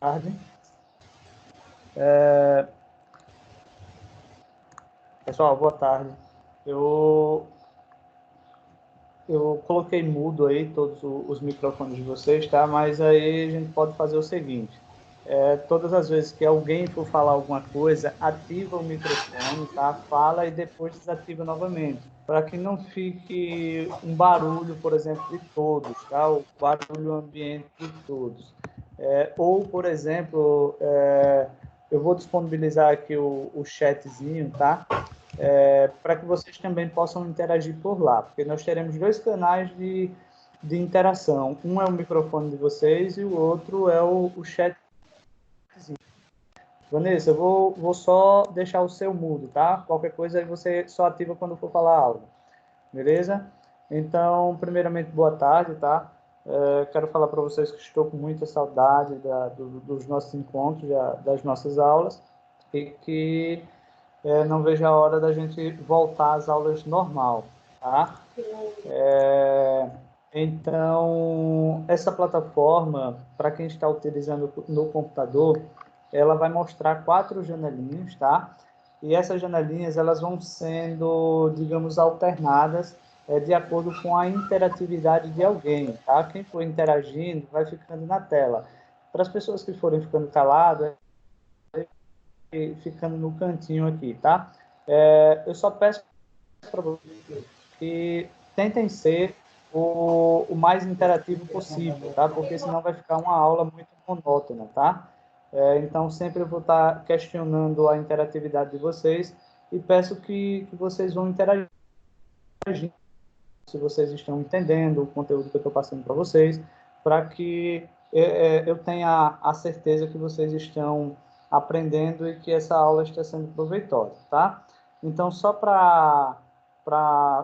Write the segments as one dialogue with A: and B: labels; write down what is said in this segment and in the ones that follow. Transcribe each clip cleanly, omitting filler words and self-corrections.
A: tarde. Pessoal, boa tarde. Eu coloquei mudo aí todos os microfones de vocês, tá? Mas aí a gente pode fazer o seguinte. Todas as vezes que alguém for falar alguma coisa, ativa o microfone, tá? Fala e depois desativa novamente, para que não fique um barulho, por exemplo, de todos, tá? O barulho ambiente de todos. Ou, por exemplo, eu vou disponibilizar aqui o chatzinho, tá? Para que vocês também possam interagir por lá, porque nós teremos dois canais de interação. Um é o microfone de vocês e o outro é o chat. Vanessa, eu vou só deixar o seu mudo, tá? Qualquer coisa aí você só ativa quando for falar algo, beleza? Então, primeiramente, boa tarde, tá? Quero falar para vocês que estou com muita saudade dos nossos encontros, das nossas aulas, e que não vejo a hora da gente voltar às aulas normal, tá? Então, essa plataforma, para quem está utilizando no computador, ela vai mostrar 4 janelinhas, tá? E essas janelinhas, elas vão sendo, digamos, alternadas de acordo com a interatividade de alguém, tá? Quem for interagindo vai ficando na tela. Para as pessoas que forem ficando caladas, ficando no cantinho aqui, tá? Eu só peço para vocês que tentem ser o mais interativo possível, tá? Porque senão vai ficar uma aula muito monótona, tá? Então, sempre eu vou estar questionando a interatividade de vocês e peço que vocês vão interagir se vocês estão entendendo o conteúdo que eu estou passando para vocês, para que eu tenha a certeza que vocês estão aprendendo e que essa aula está sendo proveitosa, tá? Então, só para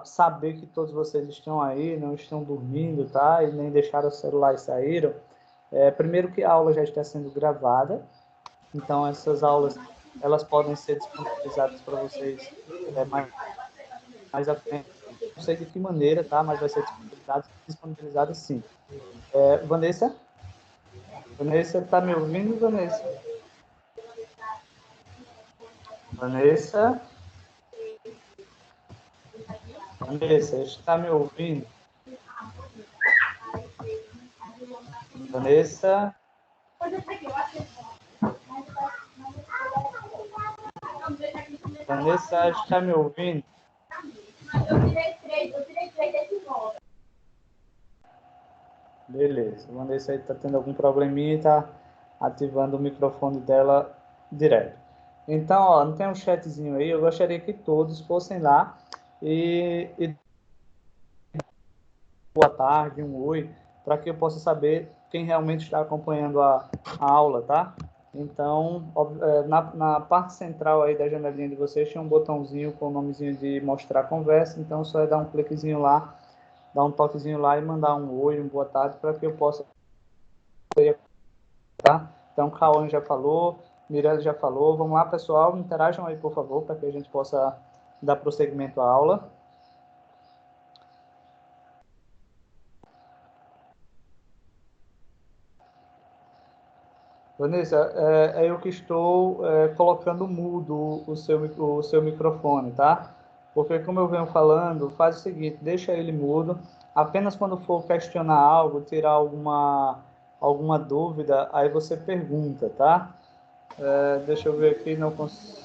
A: saber que todos vocês estão aí, não estão dormindo, tá? E nem deixaram o celular e saíram. Primeiro que a aula já está sendo gravada, então essas aulas elas podem ser disponibilizadas para vocês mais à frente. Não sei de que maneira, tá? Mas vai ser disponibilizado sim. Vanessa? Vanessa, está me ouvindo, Vanessa? Vanessa? Vanessa, está me ouvindo? Vanessa? Vanessa, está me ouvindo? Eu tirei três desse modo. Beleza. A Vanessa está tendo algum probleminha e está ativando o microfone dela direto. Então, ó, não tem um chatzinho aí, eu gostaria que todos fossem lá e boa tarde, um oi, para que eu possa saber quem realmente está acompanhando a aula, tá? Então, na parte central aí da janelinha de vocês tinha um botãozinho com o nomezinho de mostrar conversa, então só é dar um cliquezinho lá, dar um toquezinho lá e mandar um oi, um boa tarde, para que eu possa, tá? Então, Cauã já falou, Mirella já falou, vamos lá, pessoal, interajam aí, por favor, para que a gente possa dar prosseguimento à aula. Vanessa, é eu que estou colocando mudo o seu microfone, tá? Porque, como eu venho falando, faz o seguinte, deixa ele mudo, apenas quando for questionar algo, tirar alguma dúvida, aí você pergunta, tá? Deixa eu ver aqui, não consigo...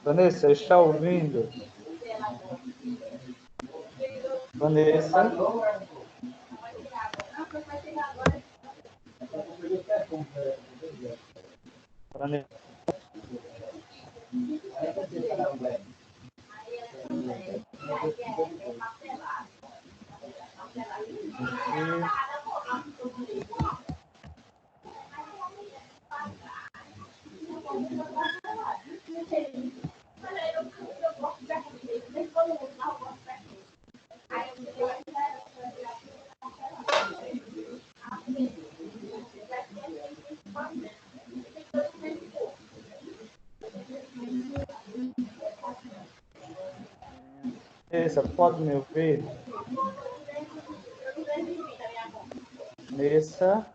A: Vanessa, está ouvindo? Vanessa? Vanessa? Vanessa, pode me ouvir? Vanessa?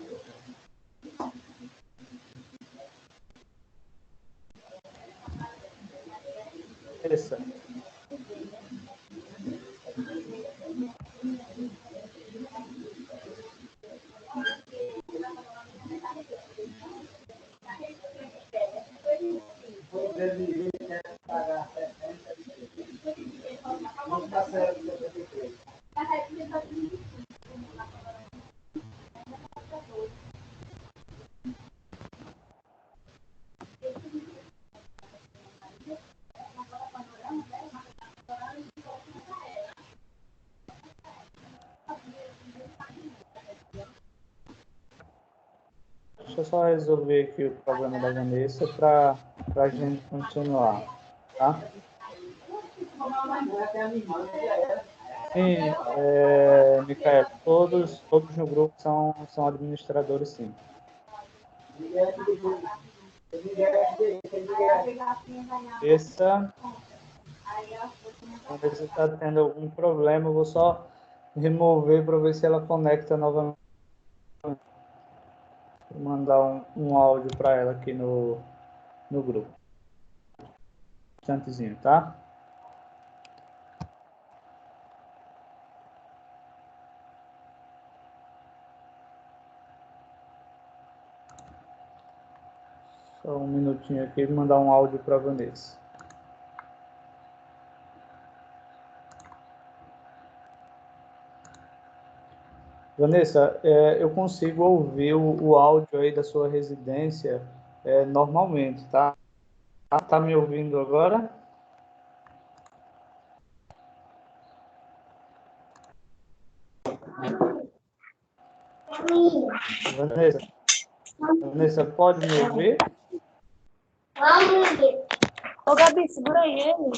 A: Deixa eu só resolver aqui o problema da Vanessa para a gente continuar, tá? Sim, Micael, todos no grupo são administradores, sim. Vamos ver se está tendo algum problema. Eu vou só remover para ver se ela conecta novamente. Vou mandar um áudio para ela aqui no grupo. Um instantezinho, tá? Só um minutinho aqui e mandar um áudio para a Vanessa. Vanessa, eu consigo ouvir o áudio aí da sua residência normalmente, tá? Tá me ouvindo agora? Vanessa, pode me ouvir?
B: Ô, Gabi, segura aí ele.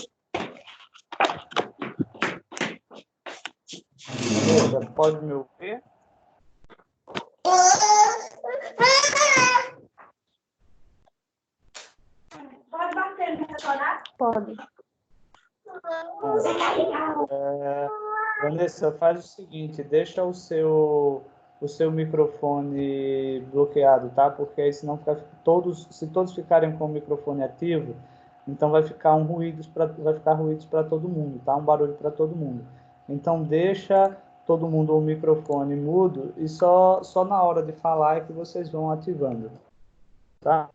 A: Vanessa, pode me ouvir?
B: Pode bater no restaurante? Pode.
A: Vanessa, faz o seguinte, deixa o seu microfone bloqueado, tá? Porque aí senão se todos ficarem com o microfone ativo, então vai ficar ruídos para todo mundo, tá? Um barulho para todo mundo. Então deixa todo mundo o microfone mudo e só na hora de falar é que vocês vão ativando, tá?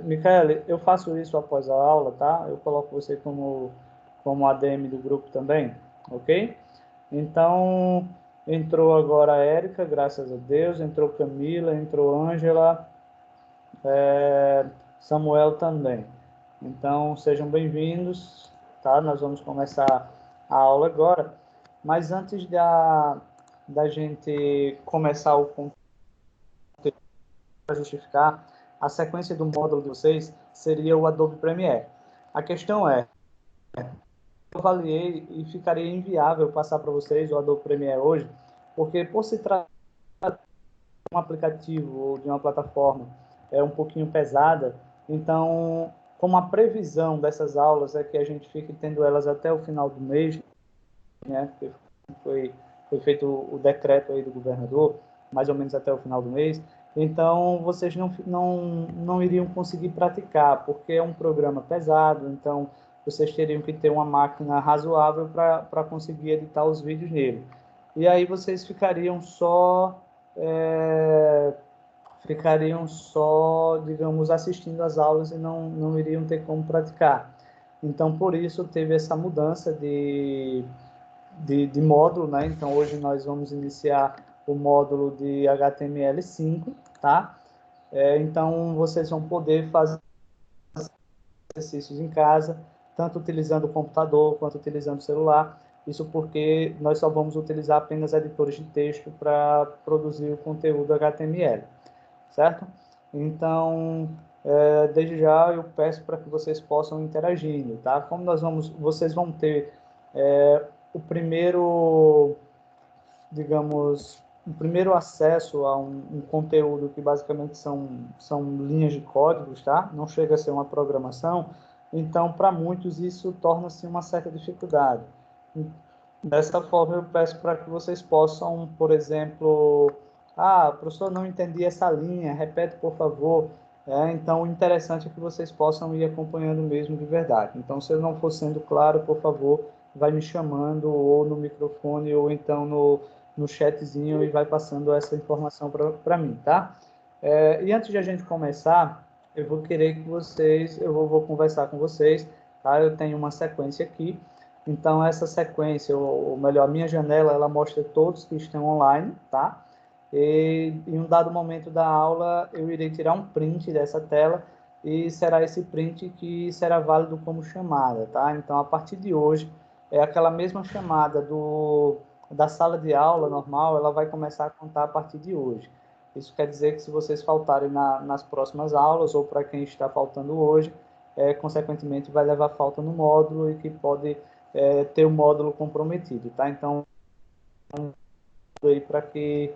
A: Micaele, eu faço isso após a aula, tá? Eu coloco você como ADM do grupo também, ok? Então, entrou agora a Érica, graças a Deus, entrou Camila, entrou Ângela, Samuel também. Então, sejam bem-vindos, tá? Nós vamos começar a aula agora, mas antes da gente começar o conteúdo para justificar, a sequência do módulo de vocês seria o Adobe Premiere. A questão é, eu avaliei e ficaria inviável passar para vocês o Adobe Premiere hoje, porque por se tratar de um aplicativo ou de uma plataforma um pouquinho pesada, então, como a previsão dessas aulas é que a gente fique tendo elas até o final do mês, né, porque foi feito o decreto aí do governador, mais ou menos até o final do mês, então vocês não iriam conseguir praticar, porque é um programa pesado, então vocês teriam que ter uma máquina razoável para conseguir editar os vídeos nele. E aí vocês ficariam só, digamos, assistindo às aulas e não iriam ter como praticar. Então, por isso, teve essa mudança de módulo, né? Então, hoje nós vamos iniciar o módulo de HTML5, tá? Então, vocês vão poder fazer exercícios em casa, tanto utilizando o computador quanto utilizando o celular. Isso porque nós só vamos utilizar apenas editores de texto para produzir o conteúdo HTML, certo? Então, desde já eu peço para que vocês possam interagindo, tá? Como vocês vão ter o primeiro, digamos, o primeiro acesso a um conteúdo que basicamente são linhas de códigos, tá? Não chega a ser uma programação, então para muitos isso torna-se uma certa dificuldade. Dessa forma eu peço para que vocês possam, por exemplo, professor, não entendi essa linha, repete por favor. Então o interessante é que vocês possam ir acompanhando mesmo de verdade. Então se eu não for sendo claro, por favor, vai me chamando ou no microfone ou então no chatzinho e vai passando essa informação para mim, tá? E antes de a gente começar, eu vou querer que eu vou conversar com vocês, tá? Eu tenho uma sequência aqui, então essa sequência, ou melhor, a minha janela, ela mostra todos que estão online, tá? E em um dado momento da aula, eu irei tirar um print dessa tela e será esse print que será válido como chamada, tá? Então, a partir de hoje, aquela mesma chamada da sala de aula normal, ela vai começar a contar a partir de hoje. Isso quer dizer que se vocês faltarem nas próximas aulas, ou para quem está faltando hoje, consequentemente vai levar falta no módulo e que pode ter o módulo comprometido, tá? Então, aí para que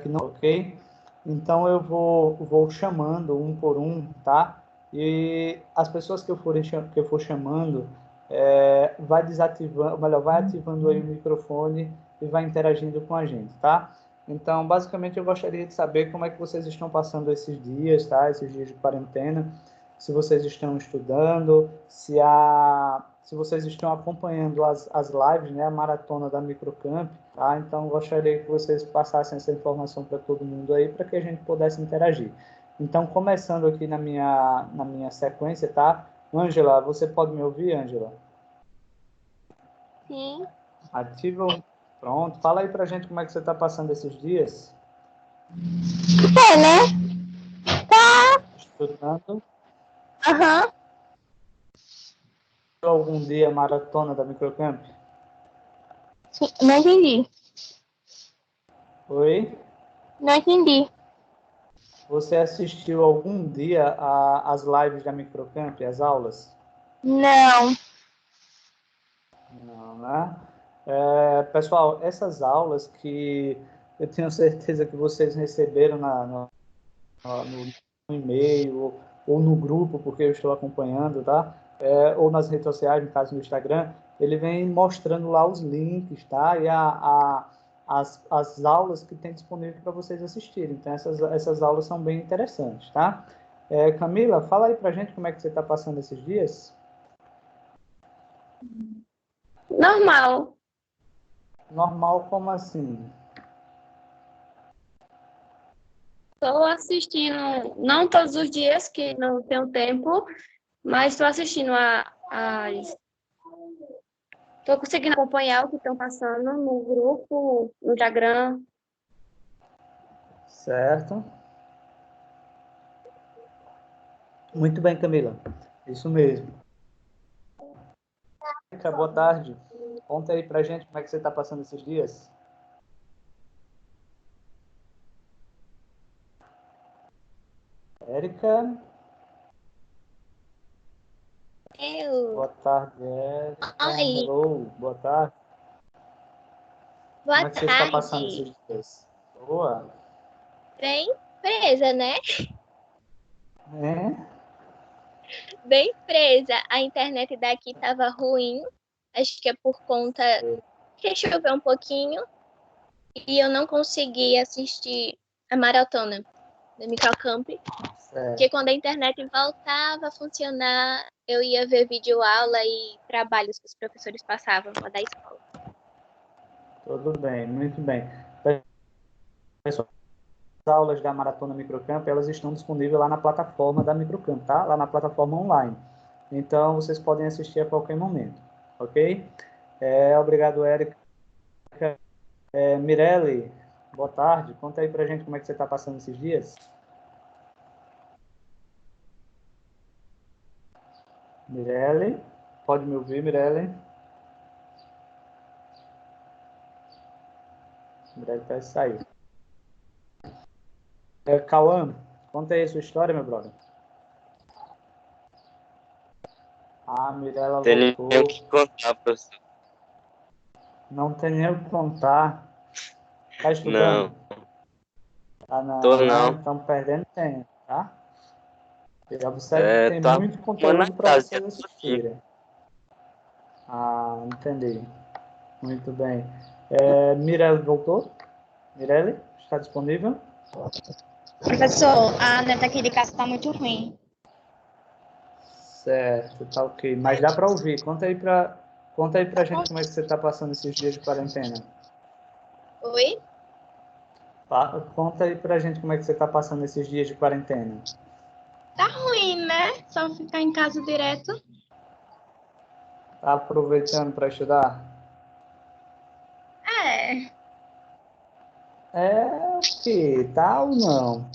A: não, ok? Então eu vou chamando um por um, tá? E as pessoas que eu for chamando, vai desativando, melhor, vai ativando aí o microfone e vai interagindo com a gente, tá? Então, basicamente, eu gostaria de saber como é que vocês estão passando esses dias, tá? Esses dias de quarentena, se vocês estão estudando, se vocês estão acompanhando as lives, né? A maratona da Microcamp, tá? Então, gostaria que vocês passassem essa informação para todo mundo aí, para que a gente pudesse interagir. Então, começando aqui na minha sequência, tá? Ângela, você pode me ouvir, Ângela?
C: Sim.
A: Ativa o... Pronto, fala aí pra gente como é que você está passando esses dias.
C: Né? Tá.
A: Estudando.
C: Aham.
A: Algum dia maratona da Microcamp?
C: Não entendi.
A: Oi?
C: Não entendi.
A: Você assistiu algum dia às lives da Microcamp, as aulas?
C: Não.
A: Não, né? Pessoal, essas aulas que eu tenho certeza que vocês receberam no e-mail ou no grupo, porque eu estou acompanhando, tá? Ou nas redes sociais, no caso no Instagram, ele vem mostrando lá os links, tá? E as aulas que tem disponível para vocês assistirem. Então, essas aulas são bem interessantes, tá? Camila, fala aí pra gente como é que você está passando esses dias.
B: Normal.
A: Normal, como assim?
B: Estou assistindo, não todos os dias, que não tenho tempo, mas estou assistindo as. Estou conseguindo acompanhar o que estão passando no grupo, no Instagram.
A: Certo. Muito bem, Camila. Isso mesmo. Boa tarde. Conta aí pra gente como é que você está passando esses dias. Érica. Boa tarde, Érica.
C: Oi.
A: Hello, boa tarde.
C: Boa
A: Como é que você está passando
C: tarde.
A: esses dias? Boa.
C: Bem presa, né?
A: É?
C: Bem presa. A internet daqui tava ruim. Acho que é por conta que choveu um pouquinho e eu não consegui assistir a maratona da Microcamp. Porque
A: Certo.
C: quando a internet voltava a funcionar, eu ia ver videoaula e trabalhos que os professores passavam lá da escola.
A: Tudo bem, muito bem. Pessoal, as aulas da Maratona Microcamp, elas estão disponíveis lá na plataforma da Microcamp, tá? Lá na plataforma online. Então, vocês podem assistir a qualquer momento, ok? Obrigado, Érica. Mirelle, boa tarde. Conta aí pra gente como é que você está passando esses dias. Mirelle, pode me ouvir, Mirelle? Mirelle parece sair. Cauã, conta aí a sua história, meu brother. Ah, Mirella
D: Tem nem o
A: voltou.
D: que contar, professor.
A: Não tem nem o que contar. Tá estudando?
D: Não,
A: Tá
D: tô
A: não, né?
D: não.
A: Estamos perdendo tempo, tá? Eu observo que tem
D: Tô
A: muito
D: arrumando
A: conteúdo
D: a
A: para
D: casa,
A: vocês
D: todinho.
A: assistirem. Ah, entendi. Muito bem. Mirelle voltou? Mirelle, está disponível?
E: Professor, a neta aqui de casa tá muito ruim.
A: Certo, tá ok. Mas dá para ouvir. Conta aí pra gente como é que você está passando esses dias de quarentena.
C: Oi?
A: Conta aí pra gente como é que você está passando esses dias de quarentena.
E: Tá ruim, né? Só ficar em casa direto.
A: Tá aproveitando para estudar?
E: É,
A: O que? Tá ou não?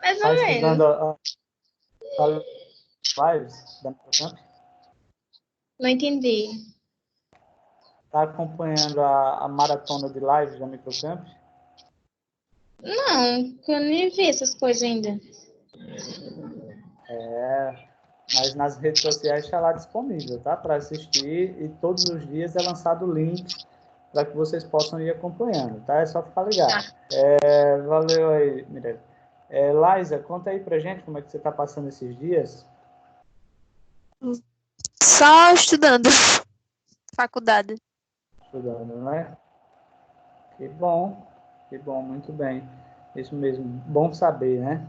E: mais
A: Tá
E: ou
A: estudando
E: menos.
A: a lives da Microcamp?
E: Não entendi.
A: Tá acompanhando a maratona de lives da Microcamp?
E: Não, eu nem vi essas coisas ainda.
A: Mas nas redes sociais está lá disponível, tá? Para assistir, e todos os dias é lançado o link para que vocês possam ir acompanhando, tá? É só ficar ligado. Valeu aí, Mirella. Laísa, conta aí pra gente como é que você está passando esses dias.
D: Só estudando. Faculdade.
A: Estudando, né? Que bom, muito bem. Isso mesmo, bom saber, né?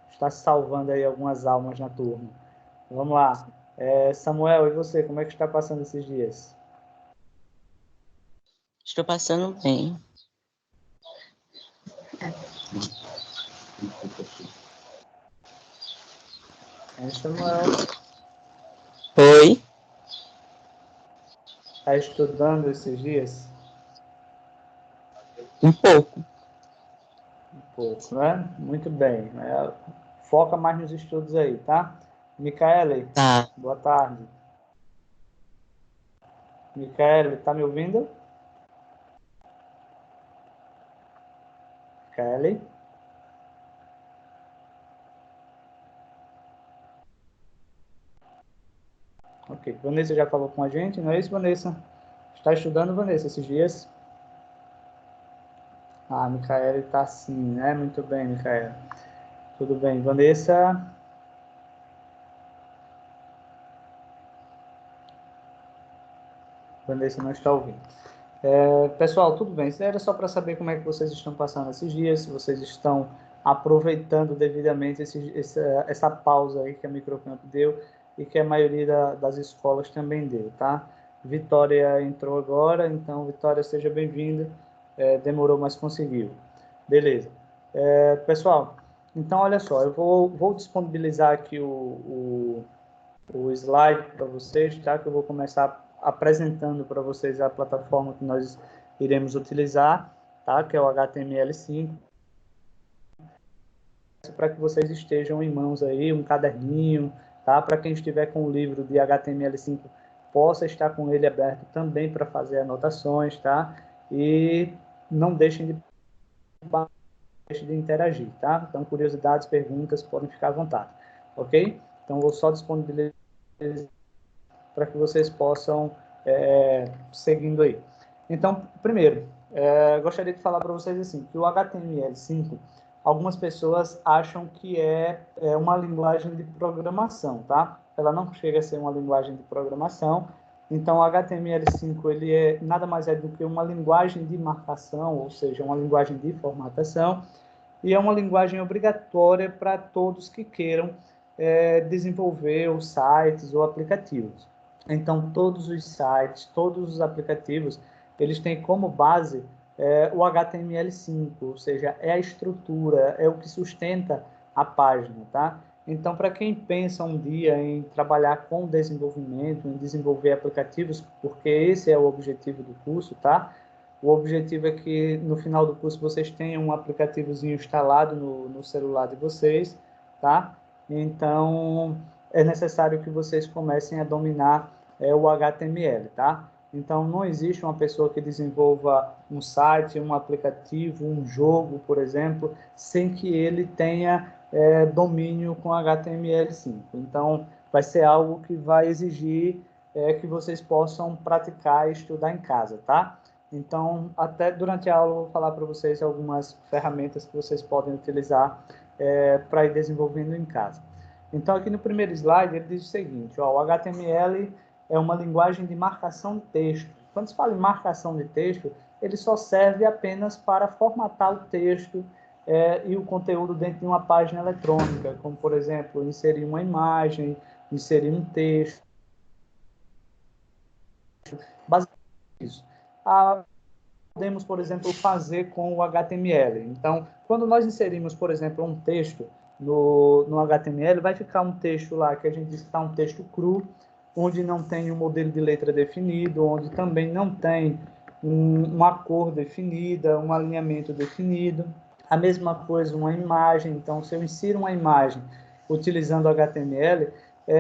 A: Está salvando aí algumas almas na turma. Vamos lá. Samuel, e você, como é que está passando esses dias?
F: Estou passando bem.
A: Samuel,
F: Oi?
A: está estudando esses dias?
F: Um pouco.
A: Um pouco, né? Muito bem. Foca mais nos estudos aí, tá? Micaele,
F: Tá.
A: boa tarde. Micaele, tá me ouvindo? Micaele? Ok. Vanessa já falou com a gente, não é isso, Vanessa? Está estudando, Vanessa, esses dias? Ah, Micaele tá sim, né? Muito bem, Micaele. Tudo bem. Vanessa? Vanessa não está ouvindo. Pessoal, tudo bem. Isso era só para saber como é que vocês estão passando esses dias, se vocês estão aproveitando devidamente essa pausa aí que a Microcamp deu e que a maioria das escolas também deu, tá? Vitória entrou agora, então, Vitória, seja bem-vinda. Demorou, mas conseguiu. Beleza. Pessoal, então, olha só, eu vou disponibilizar aqui o slide para vocês, tá? Que eu vou começar apresentando para vocês a plataforma que nós iremos utilizar, tá? Que é o HTML5, para que vocês estejam em mãos aí, um caderninho, tá? Para quem estiver com o livro de HTML5, possa estar com ele aberto também para fazer anotações, tá? E não deixem de interagir, tá? Então, curiosidades, perguntas, podem ficar à vontade, ok? Então, vou só disponibilizar para que vocês possam seguindo aí. Então, primeiro, gostaria de falar para vocês assim, que o HTML5, algumas pessoas acham que é uma linguagem de programação, tá? Ela não chega a ser uma linguagem de programação. Então, o HTML5 ele nada mais é do que uma linguagem de marcação, ou seja, uma linguagem de formatação, e é uma linguagem obrigatória para todos que queiram desenvolver os sites ou aplicativos. Então, todos os sites, todos os aplicativos, eles têm como base o HTML5, ou seja, é a estrutura, é o que sustenta a página, tá? Então, para quem pensa um dia em trabalhar com desenvolvimento, em desenvolver aplicativos, porque esse é o objetivo do curso, tá? O objetivo é que no final do curso vocês tenham um aplicativozinho instalado no celular de vocês, tá? Então, é necessário que vocês comecem a dominar o HTML, tá? Então, não existe uma pessoa que desenvolva um site, um aplicativo, um jogo, por exemplo, sem que ele tenha domínio com HTML5. Então, vai ser algo que vai exigir que vocês possam praticar e estudar em casa, tá? Então, até durante a aula, eu vou falar para vocês algumas ferramentas que vocês podem utilizar para ir desenvolvendo em casa. Então, aqui no primeiro slide, ele diz o seguinte, ó, o HTML é uma linguagem de marcação de texto. Quando se fala em marcação de texto, ele só serve apenas para formatar o texto e o conteúdo dentro de uma página eletrônica, como, por exemplo, inserir uma imagem, inserir um texto. Basicamente isso. Podemos, por exemplo, fazer com o HTML. Então, quando nós inserimos, por exemplo, um texto no HTML, vai ficar um texto lá que a gente diz que está um texto cru, onde não tem um modelo de letra definido, onde também não tem uma cor definida, um alinhamento definido. A mesma coisa, uma imagem. Então, se eu insiro uma imagem utilizando o HTML,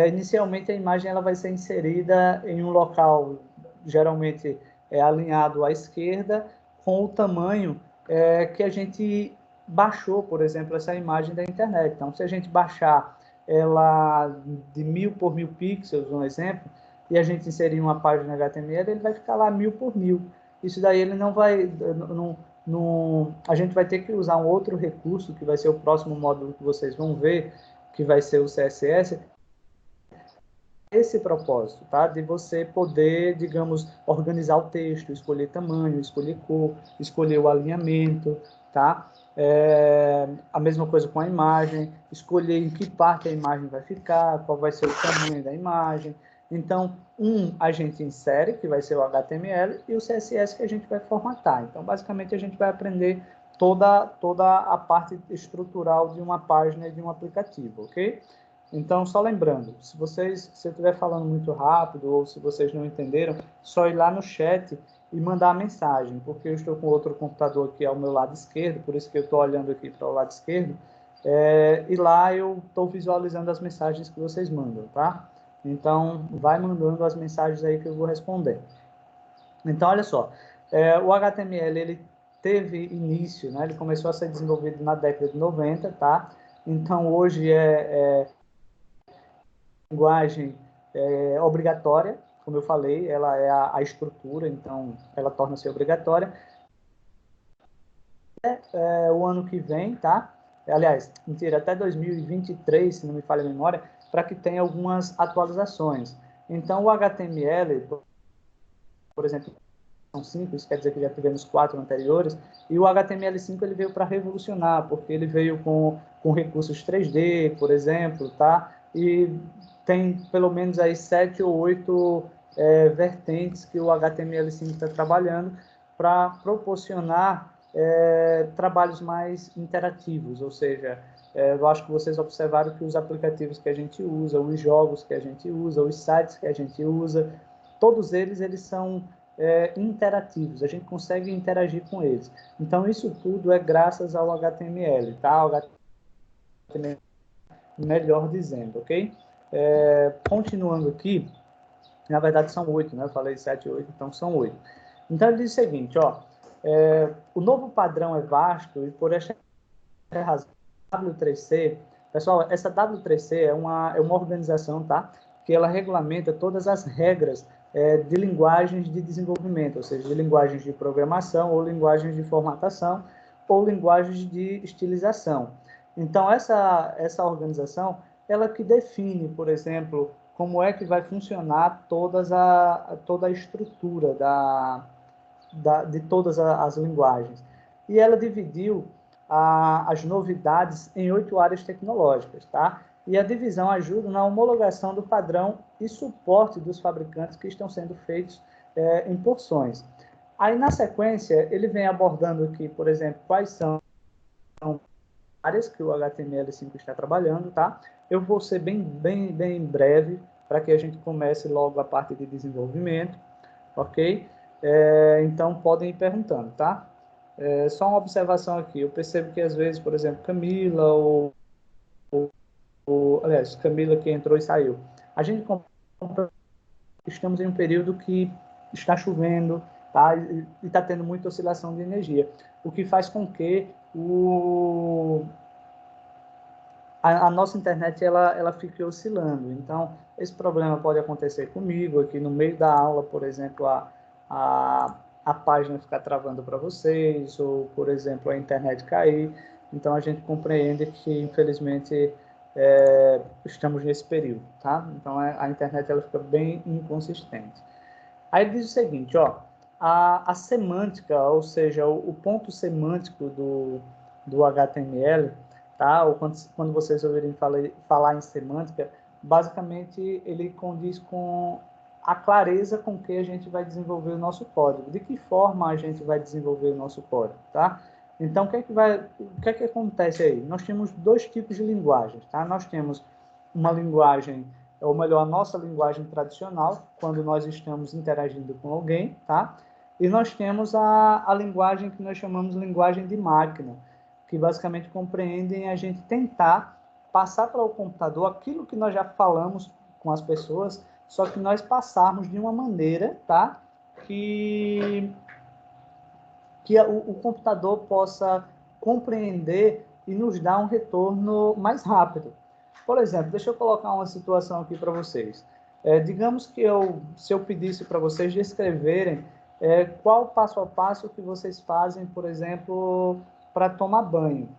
A: inicialmente a imagem ela vai ser inserida em um local, geralmente alinhado à esquerda, com o tamanho que a gente baixou, por exemplo, essa imagem da internet. Então, se a gente baixar ela de 1000 por 1000 pixels, um exemplo, e a gente inserir uma página HTML, ele vai ficar lá 1000 por 1000. Isso daí ele não vai... a gente vai ter que usar um outro recurso, que vai ser o próximo módulo que vocês vão ver, que vai ser o CSS, esse propósito, tá? De você poder, digamos, organizar o texto, escolher tamanho, escolher cor, escolher o alinhamento, tá? A mesma coisa com a imagem, escolher em que parte a imagem vai ficar, qual vai ser o tamanho da imagem. Então, a gente insere, que vai ser o HTML, e o CSS que a gente vai formatar. Então, basicamente, a gente vai aprender toda a parte estrutural de uma página e de um aplicativo, ok? Então, só lembrando, se eu estiver falando muito rápido ou se vocês não entenderam, só ir lá no chat e mandar a mensagem, porque eu estou com outro computador aqui ao meu lado esquerdo, por isso que eu estou olhando aqui para o lado esquerdo, e lá eu estou visualizando as mensagens que vocês mandam, tá? Então, vai mandando as mensagens aí que eu vou responder. Então, olha só, o HTML, ele teve início, né? Ele começou a ser desenvolvido na década de 90, tá? Então, hoje linguagem obrigatória, como eu falei, ela é a estrutura, então ela torna-se obrigatória. O ano que vem, tá? Aliás, mentira, até 2023, se não me falha a memória, para que tenha algumas atualizações. Então, o HTML, por exemplo, são 5, isso quer dizer que já tivemos 4 anteriores, e o HTML5 ele veio para revolucionar, porque ele veio com recursos 3D, por exemplo, tá? E tem pelo menos aí 7 ou 8 vertentes que o HTML5 está trabalhando para proporcionar trabalhos mais interativos, ou seja, eu acho que vocês observaram que os aplicativos que a gente usa, os jogos que a gente usa, os sites que a gente usa, todos eles são interativos, a gente consegue interagir com eles. Então, isso tudo é graças ao HTML, tá? O HTML, melhor dizendo, ok? Continuando aqui, na verdade são 8, né? Eu falei 7, 8, então são 8. Então, ele diz o seguinte, ó, o novo padrão é vasto e por esta razão, W3C, pessoal, essa W3C é uma organização, tá? Que ela regulamenta todas as regras de linguagens de desenvolvimento, ou seja, de linguagens de programação, ou linguagens de formatação, ou linguagens de estilização. Então, essa organização, ela que define, por exemplo, como é que vai funcionar toda a estrutura de todas as linguagens. E ela dividiu as novidades em 8 áreas tecnológicas, tá? E a divisão ajuda na homologação do padrão e suporte dos fabricantes que estão sendo feitos em porções. Aí, na sequência, ele vem abordando aqui, por exemplo, quais são as áreas que o HTML5 está trabalhando, tá? Eu vou ser bem breve, para que a gente comece logo a parte de desenvolvimento, ok? Então, podem ir perguntando, tá? Só uma observação aqui. Eu percebo que, às vezes, por exemplo, Camila aliás, Camila que entrou e saiu. A gente estamos em um período que está chovendo, tá? E está tendo muita oscilação de energia, o que faz com que a nossa internet ela fique oscilando. Então, esse problema pode acontecer comigo, aqui no meio da aula, por exemplo, a página ficar travando para vocês, ou, por exemplo, a internet cair. Então, a gente compreende que, infelizmente, estamos nesse período, tá? Então, a internet ela fica bem inconsistente. Aí ele diz o seguinte, ó, a semântica, ou seja, o ponto semântico do HTML, tá? Ou quando vocês ouvirem falar em semântica, basicamente ele condiz com a clareza com que a gente vai desenvolver o nosso código. De que forma a gente vai desenvolver o nosso código, tá? Então, o que é que acontece aí? Nós temos 2 tipos de linguagens, tá? Nós temos uma linguagem, ou melhor, a nossa linguagem tradicional, quando nós estamos interagindo com alguém, tá? E nós temos a linguagem que nós chamamos de linguagem de máquina, que basicamente compreendem a gente tentar passar para o computador aquilo que nós já falamos com as pessoas, só que nós passarmos de uma maneira, tá? Que o computador possa compreender e nos dar um retorno mais rápido. Por exemplo, deixa eu colocar uma situação aqui para vocês. Digamos que se eu pedisse para vocês descreverem qual o passo a passo que vocês fazem, por exemplo, para tomar banho,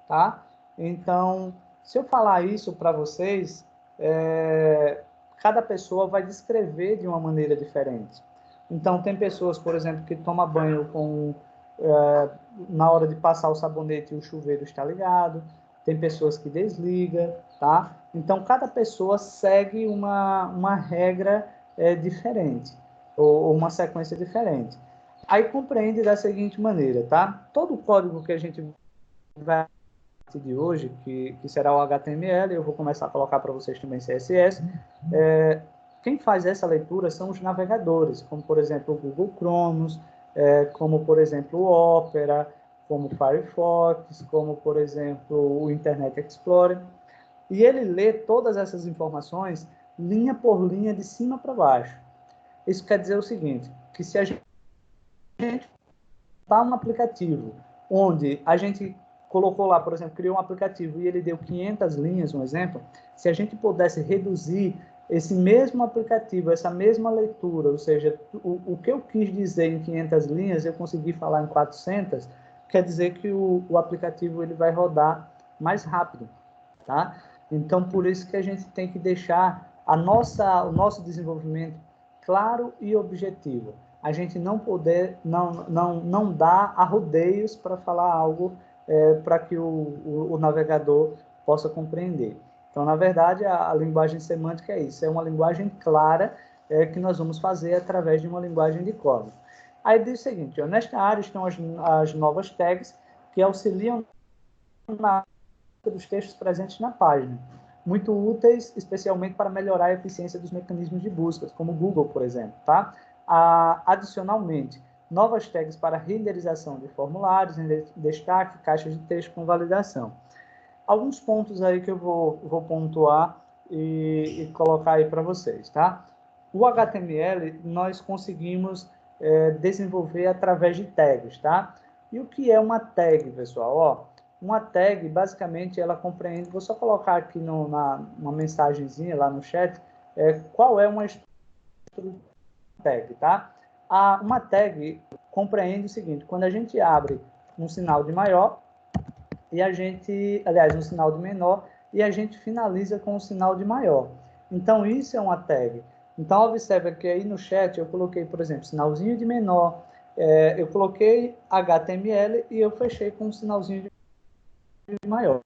A: tá? Então, se eu falar isso para vocês, cada pessoa vai descrever de uma maneira diferente. Então, tem pessoas, por exemplo, que tomam banho na hora de passar o sabonete e o chuveiro está ligado. Tem pessoas que desligam, tá? Então, cada pessoa segue uma regra diferente, ou uma sequência diferente. Aí, compreende da seguinte maneira, tá? Todo o código que a gente vai de hoje, que será o HTML, eu vou começar a colocar para vocês também CSS, quem faz essa leitura são os navegadores, como, por exemplo, o Google Chrome, como, por exemplo, o Opera, como o Firefox, como, por exemplo, o Internet Explorer. E ele lê todas essas informações linha por linha, de cima para baixo. Isso quer dizer o seguinte, que se a gente dá um aplicativo onde a gente colocou lá, por exemplo, criou um aplicativo e ele deu 500 linhas, um exemplo, se a gente pudesse reduzir esse mesmo aplicativo, essa mesma leitura, ou seja, o que eu quis dizer em 500 linhas, eu consegui falar em 400, quer dizer que o aplicativo ele vai rodar mais rápido, tá? Então, por isso que a gente tem que deixar o nosso desenvolvimento claro e objetivo. A gente não dá a rodeios para falar algo para que o navegador possa compreender. Então, na verdade, a linguagem semântica é isso, é uma linguagem clara que nós vamos fazer através de uma linguagem de código. Aí diz o seguinte, nesta área estão as novas tags que auxiliam na dos textos presentes na página, muito úteis, especialmente para melhorar a eficiência dos mecanismos de busca, como o Google, por exemplo, tá? Adicionalmente, novas tags para renderização de formulários, destaque, caixas de texto com validação. Alguns pontos aí que eu vou pontuar e colocar aí para vocês, tá? O HTML nós conseguimos desenvolver através de tags, tá? E o que é uma tag, pessoal? Ó, uma tag, basicamente, ela compreende, vou só colocar aqui uma mensagenzinha lá no chat, qual é uma tag, tá? Uma tag compreende o seguinte, quando a gente abre um sinal de maior, e um sinal de menor, e a gente finaliza com um sinal de maior. Então, isso é uma tag. Então, observa que aí no chat eu coloquei, por exemplo, sinalzinho de menor, eu coloquei HTML e eu fechei com um sinalzinho de maior.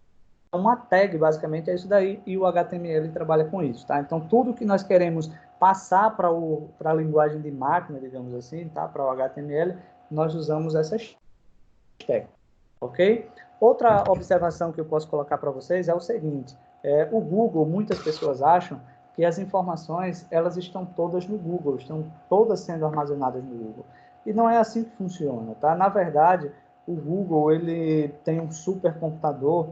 A: Uma tag, basicamente, é isso daí, e o HTML trabalha com isso, tá? Então, tudo que nós queremos passar para a linguagem de máquina, digamos assim, tá? Para o HTML, nós usamos essas tags, ok? Outra observação que eu posso colocar para vocês é o seguinte, o Google, muitas pessoas acham que as informações, elas estão todas no Google, estão todas sendo armazenadas no Google. E não é assim que funciona, tá? Na verdade, o Google, ele tem um supercomputador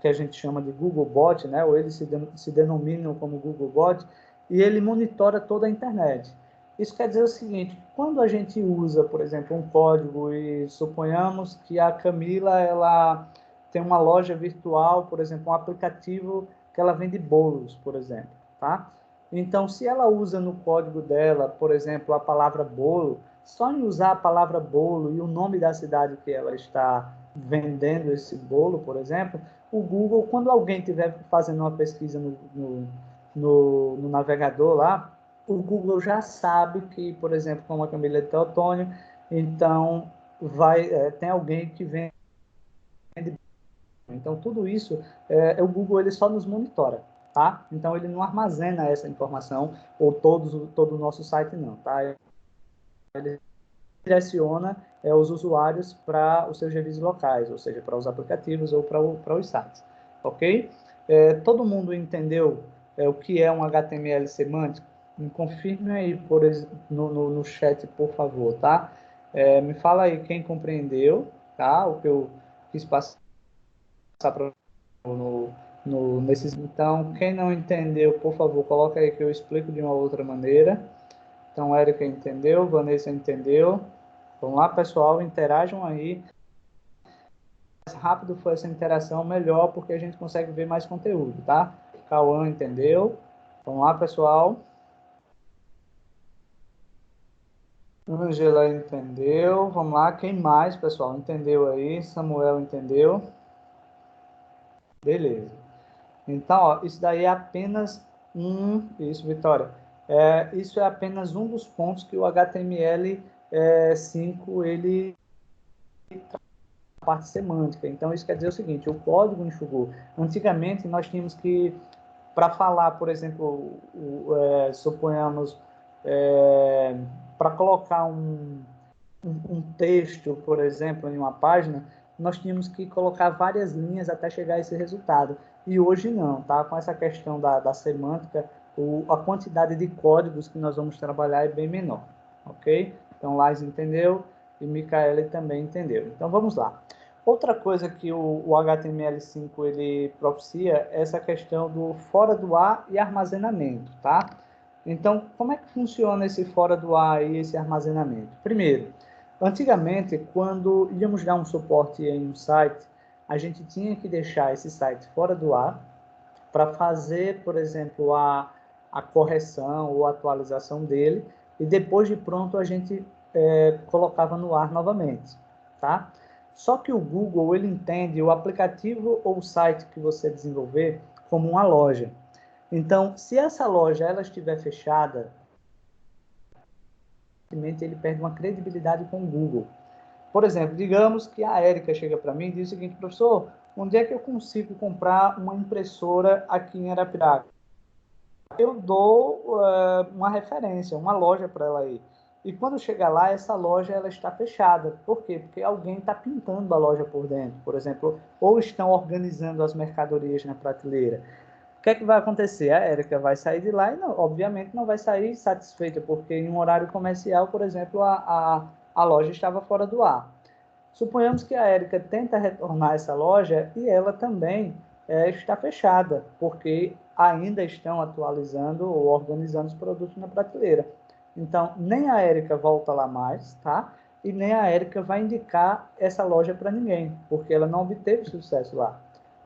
A: que a gente chama de Googlebot, né? Ou eles se denominam como Googlebot, e ele monitora toda a internet. Isso quer dizer o seguinte, quando a gente usa, por exemplo, um código e suponhamos que a Camila ela tem uma loja virtual, por exemplo, um aplicativo que ela vende bolos, por exemplo, tá? Então, se ela usa no código dela, por exemplo, a palavra bolo, só em usar a palavra bolo e o nome da cidade que ela está vendendo esse bolo, por exemplo, o Google, quando alguém estiver fazendo uma pesquisa no navegador lá, o Google já sabe que, por exemplo, como a Camila de Teotônio, então tem alguém que vende. Então, tudo isso, o Google ele só nos monitora, tá? Então, ele não armazena essa informação, ou todo o nosso site não, tá? Ele direciona os usuários para os seus serviços locais, ou seja, para os aplicativos ou para os sites, ok? Todo mundo entendeu o que é um HTML semântico? Me confirme aí no chat, por favor, tá? Me fala aí quem compreendeu, tá? O que eu quis passar para nesses. Então, quem não entendeu, por favor, coloca aí que eu explico de uma outra maneira. Então, Érica entendeu, Vanessa entendeu. Vamos lá, pessoal, interajam aí. rápido for essa interação, melhor, porque a gente consegue ver mais conteúdo, tá? Cauã entendeu? Vamos lá, pessoal. Angela entendeu. Vamos lá, quem mais, pessoal? Entendeu aí? Samuel entendeu? Beleza. Então, ó, isso daí é apenas Isso, Vitória. Isso é apenas um dos pontos que o HTML5 ele parte semântica. Então, isso quer dizer o seguinte, o código enxugou. Antigamente, nós tínhamos que, para falar, por exemplo, suponhamos, para colocar um texto, por exemplo, em uma página, nós tínhamos que colocar várias linhas até chegar a esse resultado. E hoje não, tá? Com essa questão da semântica, a quantidade de códigos que nós vamos trabalhar é bem menor, ok? Então, Lais entendeu e Micaele também entendeu. Então, vamos lá. Outra coisa que o HTML5 ele propicia é essa questão do fora do ar e armazenamento, tá? Então, como é que funciona esse fora do ar e esse armazenamento? Primeiro, antigamente, quando íamos dar um suporte em um site, a gente tinha que deixar esse site fora do ar para fazer, por exemplo, a correção ou atualização dele, e depois de pronto a gente colocava no ar novamente, tá? Só que o Google, ele entende o aplicativo ou o site que você desenvolver como uma loja. Então, se essa loja ela estiver fechada, ele perde uma credibilidade com o Google. Por exemplo, digamos que a Érica chega para mim e diz o seguinte: professor, onde é que eu consigo comprar uma impressora aqui em Arapiraca? Eu dou uma referência, uma loja para ela ir. E quando chegar lá, essa loja ela está fechada. Por quê? Porque alguém está pintando a loja por dentro, por exemplo, ou estão organizando as mercadorias na prateleira. O que é que vai acontecer? A Érica vai sair de lá e, não, obviamente, não vai sair satisfeita, porque em um horário comercial, por exemplo, a loja estava fora do ar. Suponhamos que a Érica tenta retornar essa loja e ela também está fechada, porque ainda estão atualizando ou organizando os produtos na prateleira. Então, nem a Érica volta lá mais, tá? E nem a Érica vai indicar essa loja para ninguém, porque ela não obteve sucesso lá.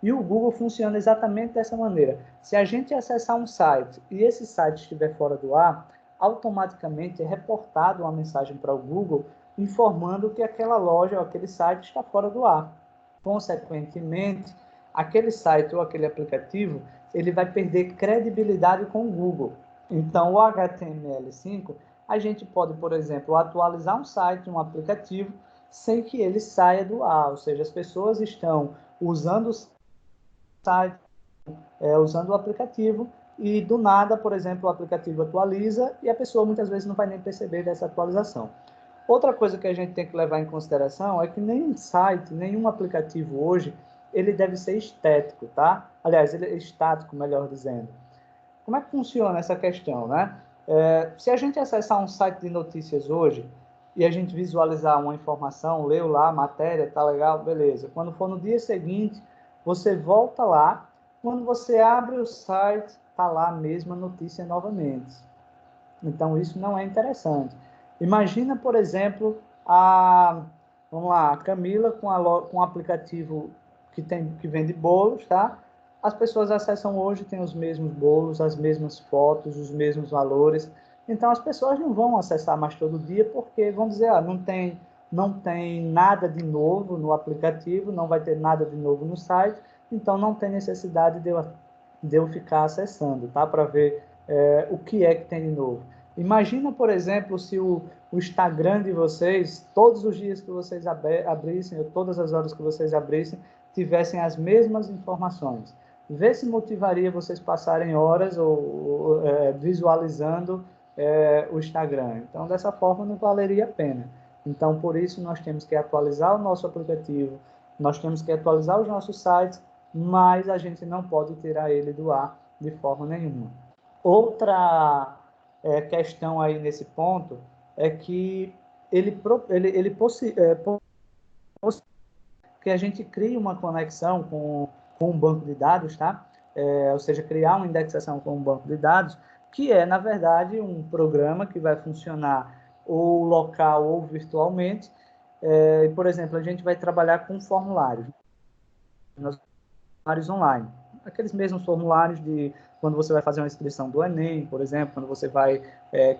A: E o Google funciona exatamente dessa maneira. Se a gente acessar um site e esse site estiver fora do ar, automaticamente é reportado uma mensagem para o Google informando que aquela loja ou aquele site está fora do ar. Consequentemente, aquele site ou aquele aplicativo ele vai perder credibilidade com o Google. Então, o HTML5, a gente pode, por exemplo, atualizar um site, um aplicativo, sem que ele saia do ar. Ou seja, as pessoas estão usando o site, usando o aplicativo, e do nada, por exemplo, o aplicativo atualiza e a pessoa muitas vezes não vai nem perceber dessa atualização. Outra coisa que a gente tem que levar em consideração é que nenhum site, nenhum aplicativo hoje, ele deve ser estético, tá? Aliás, ele é estático, melhor dizendo. Como é que funciona essa questão, né? Se a gente acessar um site de notícias hoje e a gente visualizar uma informação, leu lá a matéria, tá legal, beleza. Quando for no dia seguinte, você volta lá, quando você abre o site, tá lá a mesma notícia novamente. Então, isso não é interessante. Imagina, por exemplo, vamos lá, a Camila com um aplicativo que vende bolos, tá? As pessoas acessam hoje, tem os mesmos bolos, as mesmas fotos, os mesmos valores. Então, as pessoas não vão acessar mais todo dia, porque vão dizer, não tem nada de novo no aplicativo, não vai ter nada de novo no site, então não tem necessidade de eu ficar acessando, tá? Para ver o que é que tem de novo. Imagina, por exemplo, se o Instagram de vocês, todos os dias que vocês abrissem, ou todas as horas que vocês abrissem, tivessem as mesmas informações. Vê se motivaria vocês passarem horas visualizando o Instagram. Então, dessa forma, não valeria a pena. Então, por isso, nós temos que atualizar o nosso aplicativo, nós temos que atualizar os nossos sites, mas a gente não pode tirar ele do ar de forma nenhuma. Outra questão aí nesse ponto é que que a gente crie uma conexão com um banco de dados, tá? Ou seja, criar uma indexação com um banco de dados, que é, na verdade, um programa que vai funcionar ou local ou virtualmente. Por exemplo, a gente vai trabalhar com formulários. nos formulários online. Aqueles mesmos formulários de quando você vai fazer uma inscrição do Enem, por exemplo, quando você vai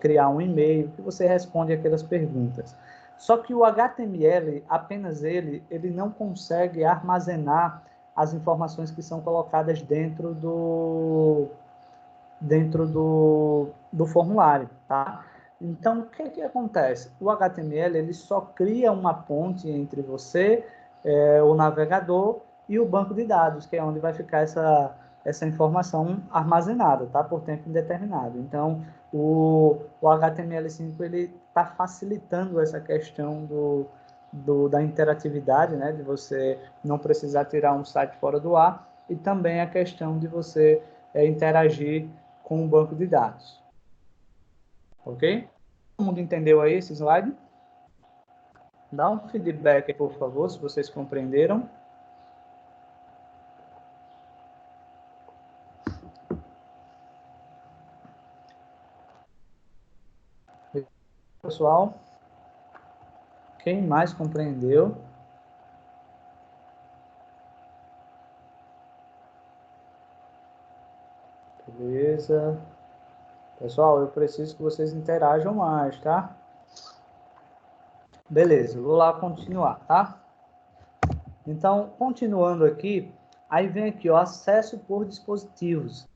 A: criar um e-mail, que você responde aquelas perguntas. Só que o HTML, apenas ele não consegue armazenar as informações que são colocadas dentro do formulário, tá? Então, o que acontece? O HTML, ele só cria uma ponte entre você, o navegador, e o banco de dados, que é onde vai ficar essa informação armazenada, tá? Por tempo indeterminado. Então, o HTML5, ele está facilitando essa questão da interatividade, né? De você não precisar tirar um site fora do ar, e também a questão de você interagir com o banco de dados. Ok? Todo mundo entendeu aí esse slide? Dá um feedback, por favor, se vocês compreenderam. Pessoal, quem mais compreendeu? Beleza. Pessoal, eu preciso que vocês interajam mais, tá? Beleza, vou lá continuar, tá? Então, continuando aqui, aí vem aqui, ó, acesso por dispositivos.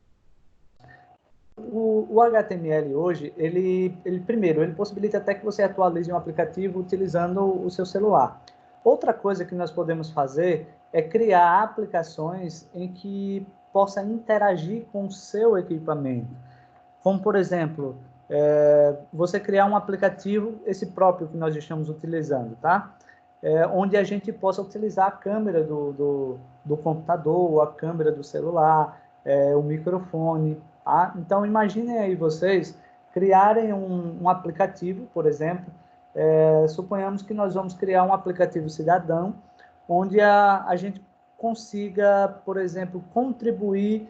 A: O HTML hoje, primeiro, ele possibilita até que você atualize um aplicativo utilizando o seu celular. Outra coisa que nós podemos fazer é criar aplicações em que possa interagir com o seu equipamento. Como, por exemplo, você criar um aplicativo, esse próprio que nós estamos utilizando, tá? Onde a gente possa utilizar a câmera do computador, a câmera do celular, o microfone. Tá? Então, imaginem aí vocês criarem um aplicativo, por exemplo, suponhamos que nós vamos criar um aplicativo cidadão, onde a gente consiga, por exemplo, contribuir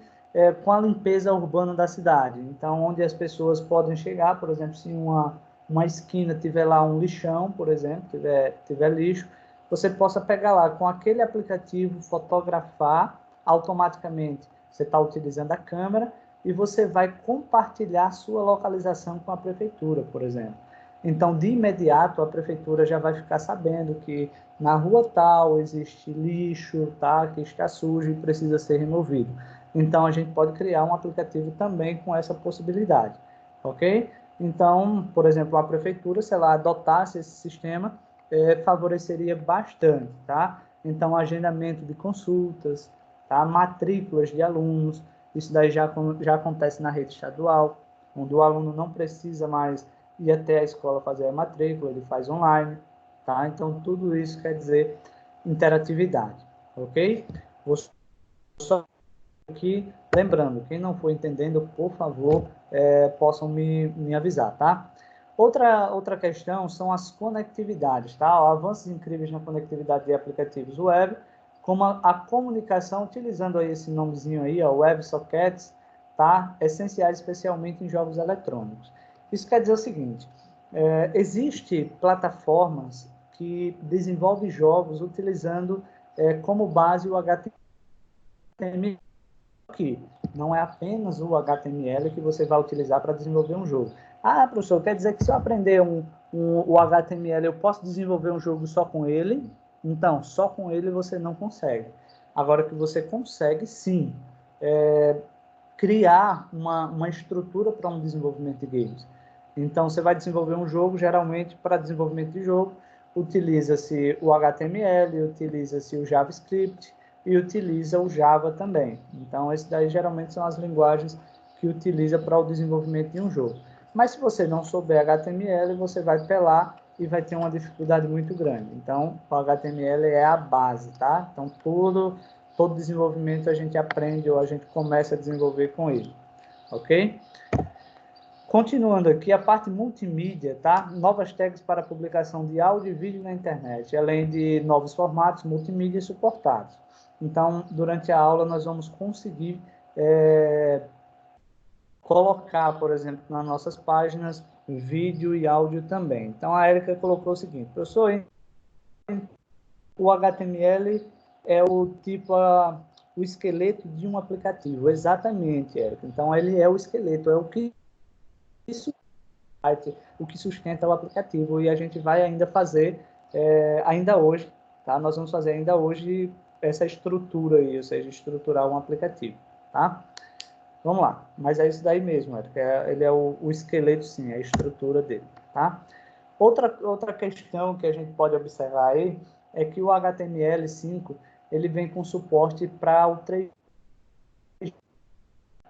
A: com a limpeza urbana da cidade. Então, onde as pessoas podem chegar, por exemplo, se uma esquina tiver lá um lixão, por exemplo, tiver lixo, você possa pegar lá com aquele aplicativo, fotografar automaticamente. Você está utilizando a câmera e você vai compartilhar sua localização com a prefeitura, por exemplo. Então, de imediato, a prefeitura já vai ficar sabendo que na rua tal existe lixo, tá, que está sujo e precisa ser removido. Então, a gente pode criar um aplicativo também com essa possibilidade, ok? Então, por exemplo, a prefeitura, se ela adotasse esse sistema, favoreceria bastante, tá? Então, agendamento de consultas, tá? Matrículas de alunos, isso daí já acontece na rede estadual, onde o aluno não precisa mais ir até a escola fazer a matrícula, ele faz online, tá? Então, tudo isso quer dizer interatividade, ok? Vou só aqui, lembrando, quem não for entendendo, por favor, possam me avisar, tá? Outra questão são as conectividades, tá? Avanços incríveis na conectividade de aplicativos web, como a comunicação, utilizando aí esse nomezinho aí, ó, WebSockets, tá? Essenciais especialmente em jogos eletrônicos. Isso quer dizer o seguinte, existe plataformas que desenvolvem jogos utilizando como base o HTML, que não é apenas o HTML que você vai utilizar para desenvolver um jogo. Ah, professor, quer dizer que se eu aprender o HTML, eu posso desenvolver um jogo só com ele? Então, só com ele você não consegue. Agora que você consegue, sim, criar uma estrutura para um desenvolvimento de games. Então, você vai desenvolver um jogo, geralmente, para desenvolvimento de jogo, utiliza-se o HTML, utiliza-se o JavaScript, e utiliza o Java também. Então, esses daí geralmente são as linguagens que utiliza para o desenvolvimento de um jogo. Mas se você não souber HTML, você vai pelar e vai ter uma dificuldade muito grande. Então, o HTML é a base, tá? Então, todo desenvolvimento a gente aprende ou a gente começa a desenvolver com ele, ok? Continuando aqui, a parte multimídia, tá? Novas tags para publicação de áudio e vídeo na internet, além de novos formatos multimídia suportados. Então, durante a aula, nós vamos conseguir colocar, por exemplo, nas nossas páginas, vídeo e áudio também. Então, a Érica colocou o seguinte, professor, o HTML é o tipo, o esqueleto de um aplicativo. Exatamente, Érica. Então, ele é o esqueleto, é o que sustenta o aplicativo. E a gente vai ainda fazer, ainda hoje, tá? Nós vamos fazer ainda hoje essa estrutura aí, ou seja, estruturar um aplicativo, tá? Vamos lá, mas é isso daí mesmo, Érica. Ele é o esqueleto, sim, é a estrutura dele, tá? Outra questão que a gente pode observar aí é que o HTML5 ele vem com suporte para o 3D.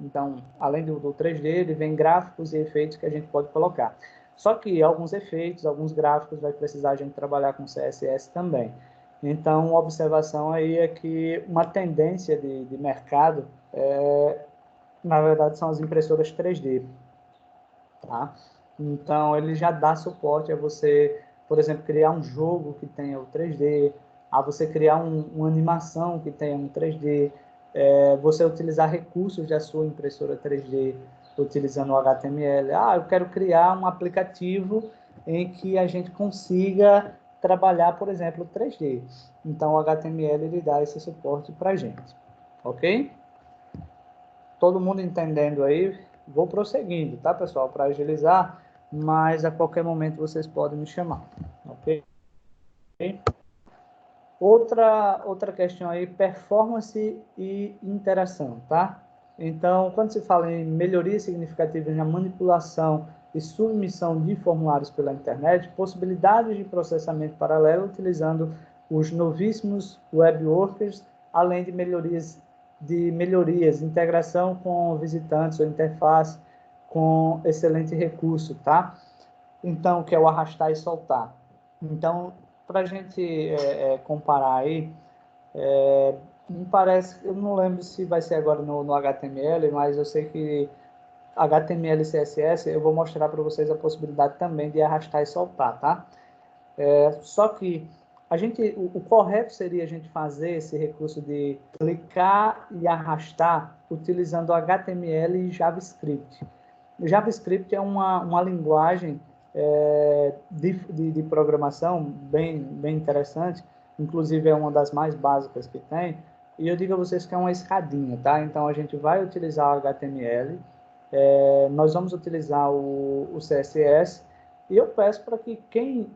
A: Então, além do 3D, ele vem gráficos e efeitos que a gente pode colocar. Só que alguns efeitos, alguns gráficos, vai precisar a gente trabalhar com CSS também. Então, uma observação aí é que uma tendência de mercado, na verdade, são as impressoras 3D. Tá? Então, ele já dá suporte a você, por exemplo, criar um jogo que tenha o 3D, a você criar uma animação que tenha um 3D, você utilizar recursos da sua impressora 3D utilizando o HTML. Eu quero criar um aplicativo em que a gente consiga trabalhar, por exemplo, 3D. Então, o HTML ele dá esse suporte para a gente. Ok? Todo mundo entendendo aí? Vou prosseguindo, tá, pessoal? Para agilizar, mas a qualquer momento vocês podem me chamar, ok? Outra questão aí, performance e interação, tá? Então, quando se fala em melhoria significativa na manipulação e submissão de formulários pela internet, possibilidades de processamento paralelo utilizando os novíssimos web workers, além de melhorias, integração com visitantes ou interface, com excelente recurso, tá? Então, que é o arrastar e soltar. Então, para a gente comparar aí, me parece, eu não lembro se vai ser agora no HTML, mas eu sei que HTML e CSS, eu vou mostrar para vocês a possibilidade também de arrastar e soltar, tá? Só que o correto seria a gente fazer esse recurso de clicar e arrastar utilizando HTML e JavaScript. O JavaScript é uma linguagem de programação bem interessante, inclusive é uma das mais básicas que tem, e eu digo a vocês que é uma escadinha, tá? Então, a gente vai utilizar o HTML, nós vamos utilizar o CSS, e eu peço para que quem,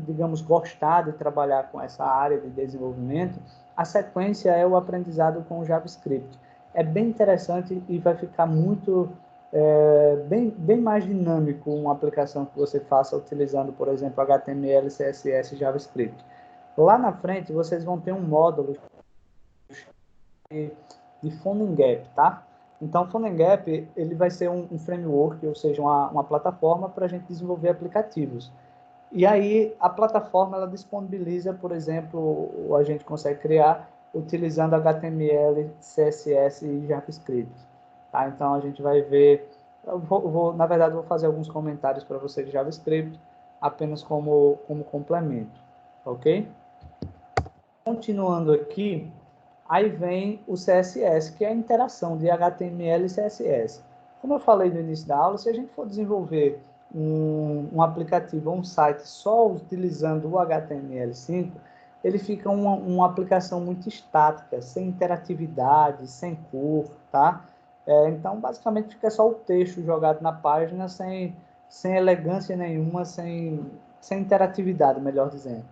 A: digamos, gostar de trabalhar com essa área de desenvolvimento, a sequência é o aprendizado com o JavaScript. É bem interessante e vai ficar muito, bem mais dinâmico uma aplicação que você faça utilizando, por exemplo, HTML, CSS e JavaScript. Lá na frente, vocês vão ter um módulo de PhoneGap, tá? Então, o PhoneGap, ele vai ser um framework, ou seja, uma plataforma para a gente desenvolver aplicativos. E aí, a plataforma, ela disponibiliza, por exemplo, a gente consegue criar utilizando HTML, CSS e JavaScript. Tá? Então, a gente vai ver... na verdade, vou fazer alguns comentários para vocês de JavaScript, apenas como complemento. Ok? Continuando aqui, aí vem o CSS, que é a interação de HTML e CSS. Como eu falei no início da aula, se a gente for desenvolver um aplicativo, um site só utilizando o HTML5, ele fica uma aplicação muito estática, sem interatividade, sem cor, tá? Então, basicamente, fica só o texto jogado na página, sem elegância nenhuma, sem interatividade, melhor dizendo.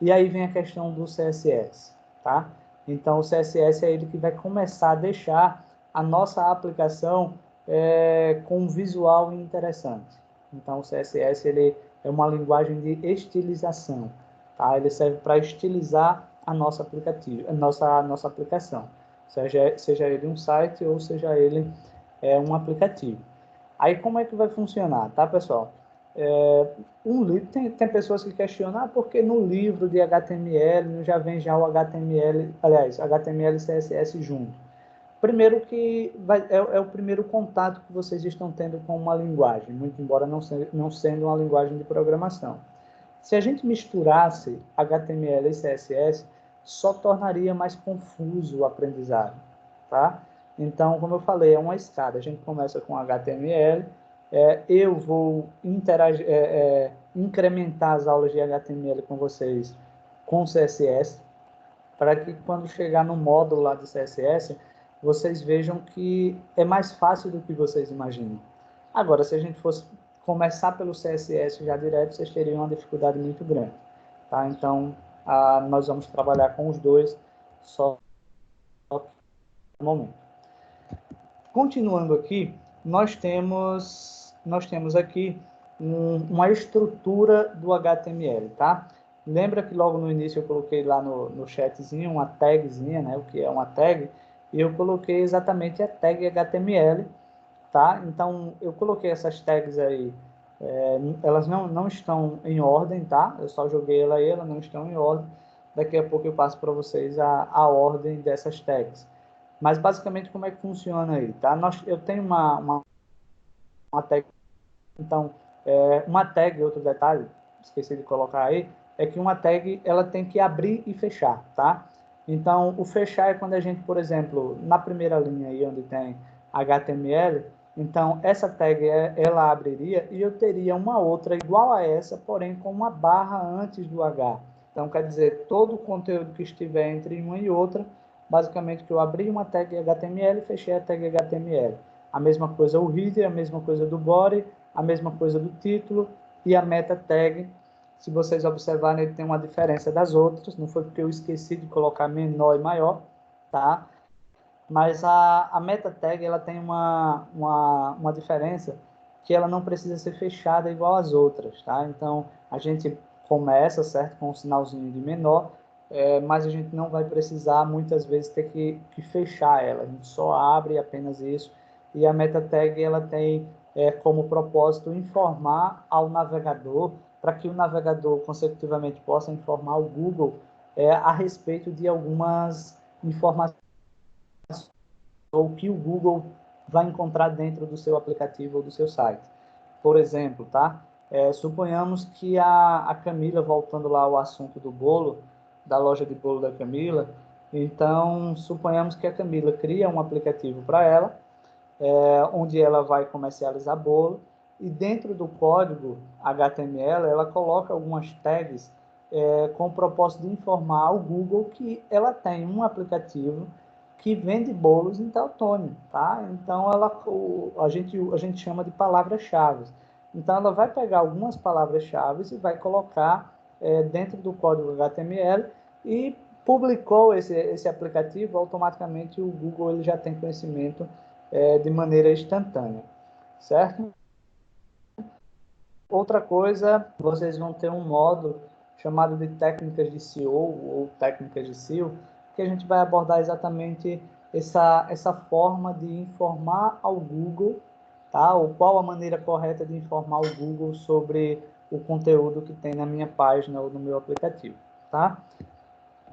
A: E aí vem a questão do CSS, tá? Então, o CSS é ele que vai começar a deixar a nossa aplicação com um visual interessante. Então, o CSS ele é uma linguagem de estilização, tá? Ele serve para estilizar a nossa aplicativo, a nossa aplicação, seja ele um site ou seja ele um aplicativo. Aí, como é que vai funcionar, tá, pessoal? Tem pessoas que questionam, porque no livro de HTML já vem já o HTML, aliás, HTML e CSS junto. Primeiro que é o primeiro contato que vocês estão tendo com uma linguagem, muito embora não sendo uma linguagem de programação. Se a gente misturasse HTML e CSS, só tornaria mais confuso o aprendizado, tá? Então, como eu falei, é uma escada. A gente começa com HTML, eu vou incrementar as aulas de HTML com vocês com CSS, para que quando chegar no módulo lá de CSS, vocês vejam que é mais fácil do que vocês imaginam. Agora, se a gente fosse começar pelo CSS já direto, vocês teriam uma dificuldade muito grande. Tá? Então, nós vamos trabalhar com os dois só no momento. Continuando aqui, nós temos aqui uma estrutura do HTML, tá? Lembra que logo no início eu coloquei lá no chatzinho uma tagzinha, né? O que é uma tag? E eu coloquei exatamente a tag HTML, tá? Então, eu coloquei essas tags aí, elas não estão em ordem, tá? Eu só joguei ela aí, elas não estão em ordem. Daqui a pouco eu passo para vocês a ordem dessas tags. Mas, basicamente, como é que funciona aí, tá? Eu tenho uma tag, então, uma tag, outro detalhe, esqueci de colocar aí, é que uma tag, ela tem que abrir e fechar, tá? Então, o fechar é quando a gente, por exemplo, na primeira linha aí, onde tem HTML, então, essa tag, ela abriria e eu teria uma outra igual a essa, porém com uma barra antes do H. Então, quer dizer, todo o conteúdo que estiver entre uma e outra, basicamente que eu abri uma tag HTML e fechei a tag HTML. A mesma coisa o header, a mesma coisa do body, a mesma coisa do título e a meta tag. Se vocês observarem, ele tem uma diferença das outras, não foi porque eu esqueci de colocar menor e maior, tá? Mas a meta tag, ela tem uma diferença que ela não precisa ser fechada igual às outras, tá? Então, a gente começa, certo, com um sinalzinho de menor, mas a gente não vai precisar, muitas vezes, ter que fechar ela. A gente só abre apenas isso. E a meta tag, ela tem como propósito informar ao navegador, para que o navegador, consecutivamente, possa informar o Google a respeito de algumas informações ou que o Google vai encontrar dentro do seu aplicativo ou do seu site. Por exemplo, tá? Suponhamos que a Camila, voltando lá ao assunto do bolo, da loja de bolo da Camila, então, suponhamos que a Camila cria um aplicativo para ela, onde ela vai comercializar bolo, e dentro do código HTML, ela coloca algumas tags com o propósito de informar ao Google que ela tem um aplicativo que vende bolos em Teotônio, tá? Então, a gente chama de palavras-chave. Então, ela vai pegar algumas palavras-chave e vai colocar dentro do código HTML e publicou esse aplicativo, automaticamente o Google ele já tem conhecimento de maneira instantânea, certo? Outra coisa, vocês vão ter um módulo chamado de técnicas de SEO ou técnicas de SEO, que a gente vai abordar exatamente essa forma de informar ao Google, tá? Ou qual a maneira correta de informar o Google sobre o conteúdo que tem na minha página ou no meu aplicativo, tá?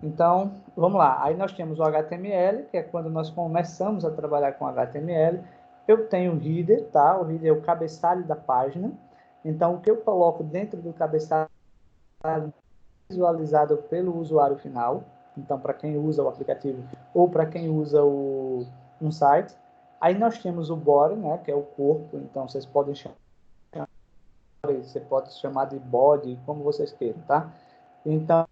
A: Então, vamos lá. Aí nós temos o HTML, que é quando nós começamos a trabalhar com HTML. Eu tenho o header, tá? O header é o cabeçalho da página. Então, o que eu coloco dentro do cabeçalho visualizado pelo usuário final, então para quem usa o aplicativo ou para quem usa um site. Aí nós temos o body, né, que é o corpo, então você pode chamar de body, como vocês queiram, tá? Então,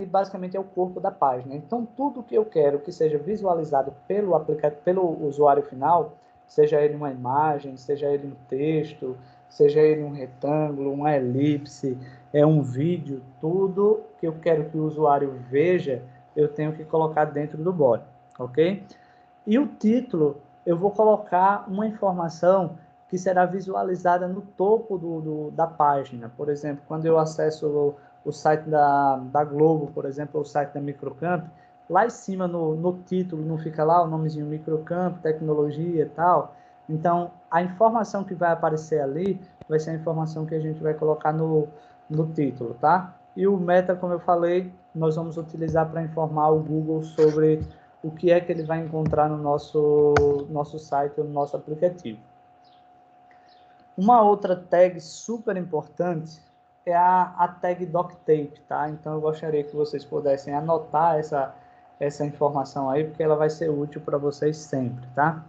A: basicamente é o corpo da página. Então, tudo que eu quero que seja visualizado pelo usuário final, seja ele uma imagem, seja ele um texto, seja ele um retângulo, uma elipse, um vídeo, tudo que eu quero que o usuário veja, eu tenho que colocar dentro do body, ok? E o título, eu vou colocar uma informação que será visualizada no topo da página. Por exemplo, quando eu acesso o site da Globo, por exemplo, ou o site da Microcamp, lá em cima no título não fica lá o nomezinho Microcamp, tecnologia e tal. Então, a informação que vai aparecer ali vai ser a informação que a gente vai colocar no título, tá? E o meta, como eu falei, nós vamos utilizar para informar o Google sobre o que é que ele vai encontrar no nosso site ou no nosso aplicativo. Uma outra tag super importante é a tag doctape, tá? Então, eu gostaria que vocês pudessem anotar essa informação aí, porque ela vai ser útil para vocês sempre, tá?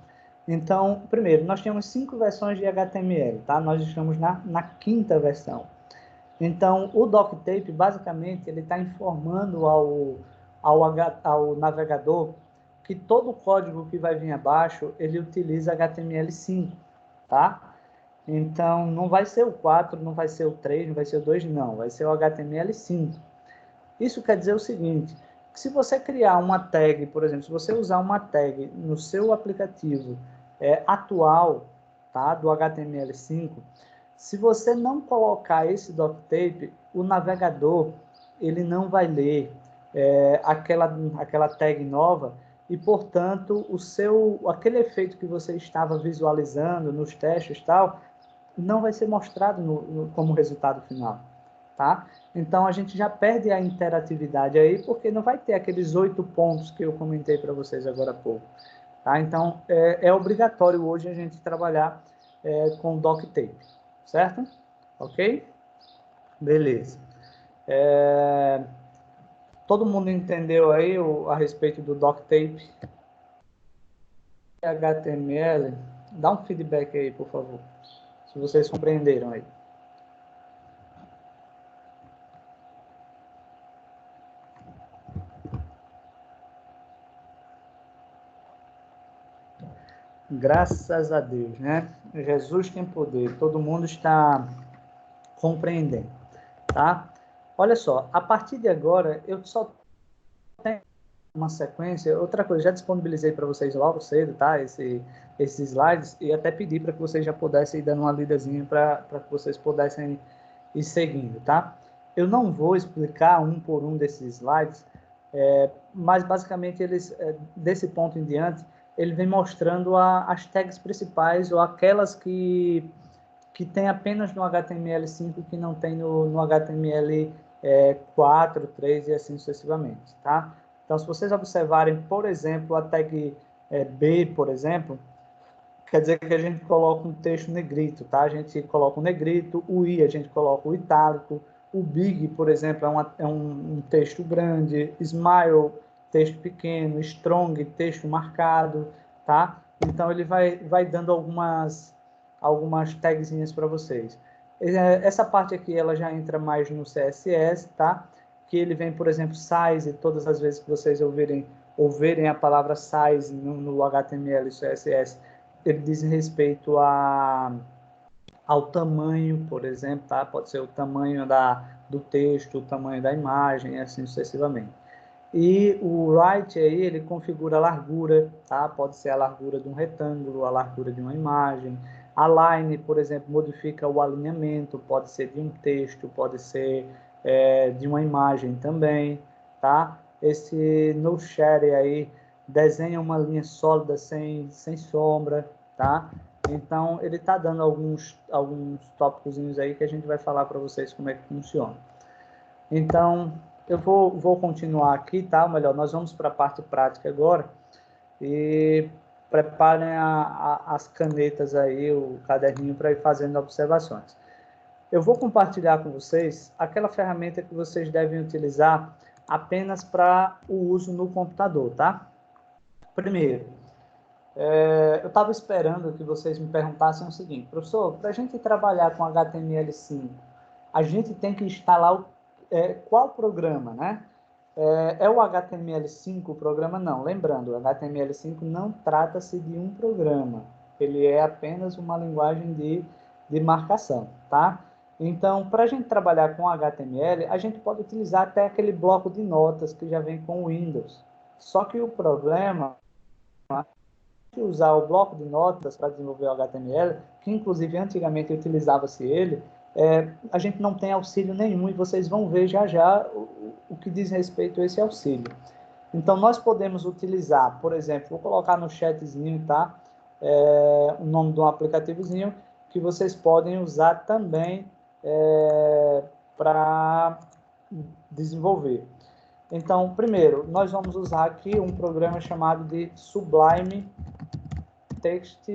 A: Então, primeiro, nós temos 5 versões de HTML, tá? Nós estamos na quinta versão. Então, o doctape, basicamente, ele está informando ao navegador que todo o código que vai vir abaixo, ele utiliza HTML5, tá? Então, não vai ser o 4, não vai ser o 3, não vai ser o 2, não. Vai ser o HTML5. Isso quer dizer o seguinte, que se você criar uma tag, por exemplo, se você usar uma tag no seu aplicativo atual, tá, do HTML5, se você não colocar esse doctape, o navegador ele não vai ler aquela tag nova e, portanto, aquele efeito que você estava visualizando nos testes e tal, não vai ser mostrado como resultado final, tá? Então, a gente já perde a interatividade aí, porque não vai ter aqueles 8 pontos que eu comentei para vocês agora há pouco, tá? Então, é obrigatório hoje a gente trabalhar com doctape, certo? Ok? Beleza. Todo mundo entendeu aí a respeito do doctape? HTML, dá um feedback aí, por favor, se vocês compreenderam aí. Graças a Deus, né? Jesus tem poder, todo mundo está compreendendo, tá? Olha só, a partir de agora, eu só tenho uma sequência. Outra coisa, já disponibilizei para vocês logo cedo, tá? Esses slides, e até pedi para que vocês já pudessem ir dando uma lidazinha para que vocês pudessem ir seguindo, tá? Eu não vou explicar um por um desses slides, mas basicamente eles, desse ponto em diante, ele vem mostrando as tags principais ou aquelas que tem apenas no HTML5 que não tem no HTML4, 3 e assim sucessivamente, tá? Então, se vocês observarem, por exemplo, a tag B, por exemplo, quer dizer que a gente coloca um texto negrito, tá? A gente coloca um negrito, o I a gente coloca o itálico, o big, por exemplo, é um texto grande, smile, texto pequeno, strong, texto marcado, tá? Então, ele vai dando algumas tagzinhas para vocês. Essa parte aqui, ela já entra mais no CSS, tá? Que ele vem, por exemplo, size, todas as vezes que vocês ouvirem a palavra size no HTML e CSS, ele diz respeito ao tamanho, por exemplo, tá? Pode ser o tamanho do texto, o tamanho da imagem, e assim sucessivamente. E o right aí, ele configura a largura, tá? Pode ser a largura de um retângulo, a largura de uma imagem. A line, por exemplo, modifica o alinhamento, pode ser de um texto, pode ser de uma imagem também, tá? Esse no share aí desenha uma linha sólida sem sombra, tá? Então, ele está dando alguns tópicozinhos aí que a gente vai falar para vocês como é que funciona. Então, eu vou continuar aqui, tá? Ou melhor, nós vamos para a parte prática agora. E preparem as canetas aí, o caderninho para ir fazendo observações. Eu vou compartilhar com vocês aquela ferramenta que vocês devem utilizar apenas para o uso no computador, tá? Primeiro, eu estava esperando que vocês me perguntassem o seguinte: professor, para a gente trabalhar com HTML5, a gente tem que instalar qual programa, né? É o HTML5 o programa? Não. Lembrando, o HTML5 não trata-se de um programa. Ele é apenas uma linguagem de marcação, tá? Então, para a gente trabalhar com HTML, a gente pode utilizar até aquele bloco de notas que já vem com o Windows. Só que o problema é usar o bloco de notas para desenvolver o HTML, que inclusive antigamente utilizava-se ele, a gente não tem auxílio nenhum, e vocês vão ver já o que diz respeito a esse auxílio. Então, nós podemos utilizar, por exemplo, vou colocar no chatzinho, tá? O nome de um aplicativozinho que vocês podem usar também para desenvolver. Então, primeiro, nós vamos usar aqui um programa chamado de Sublime Text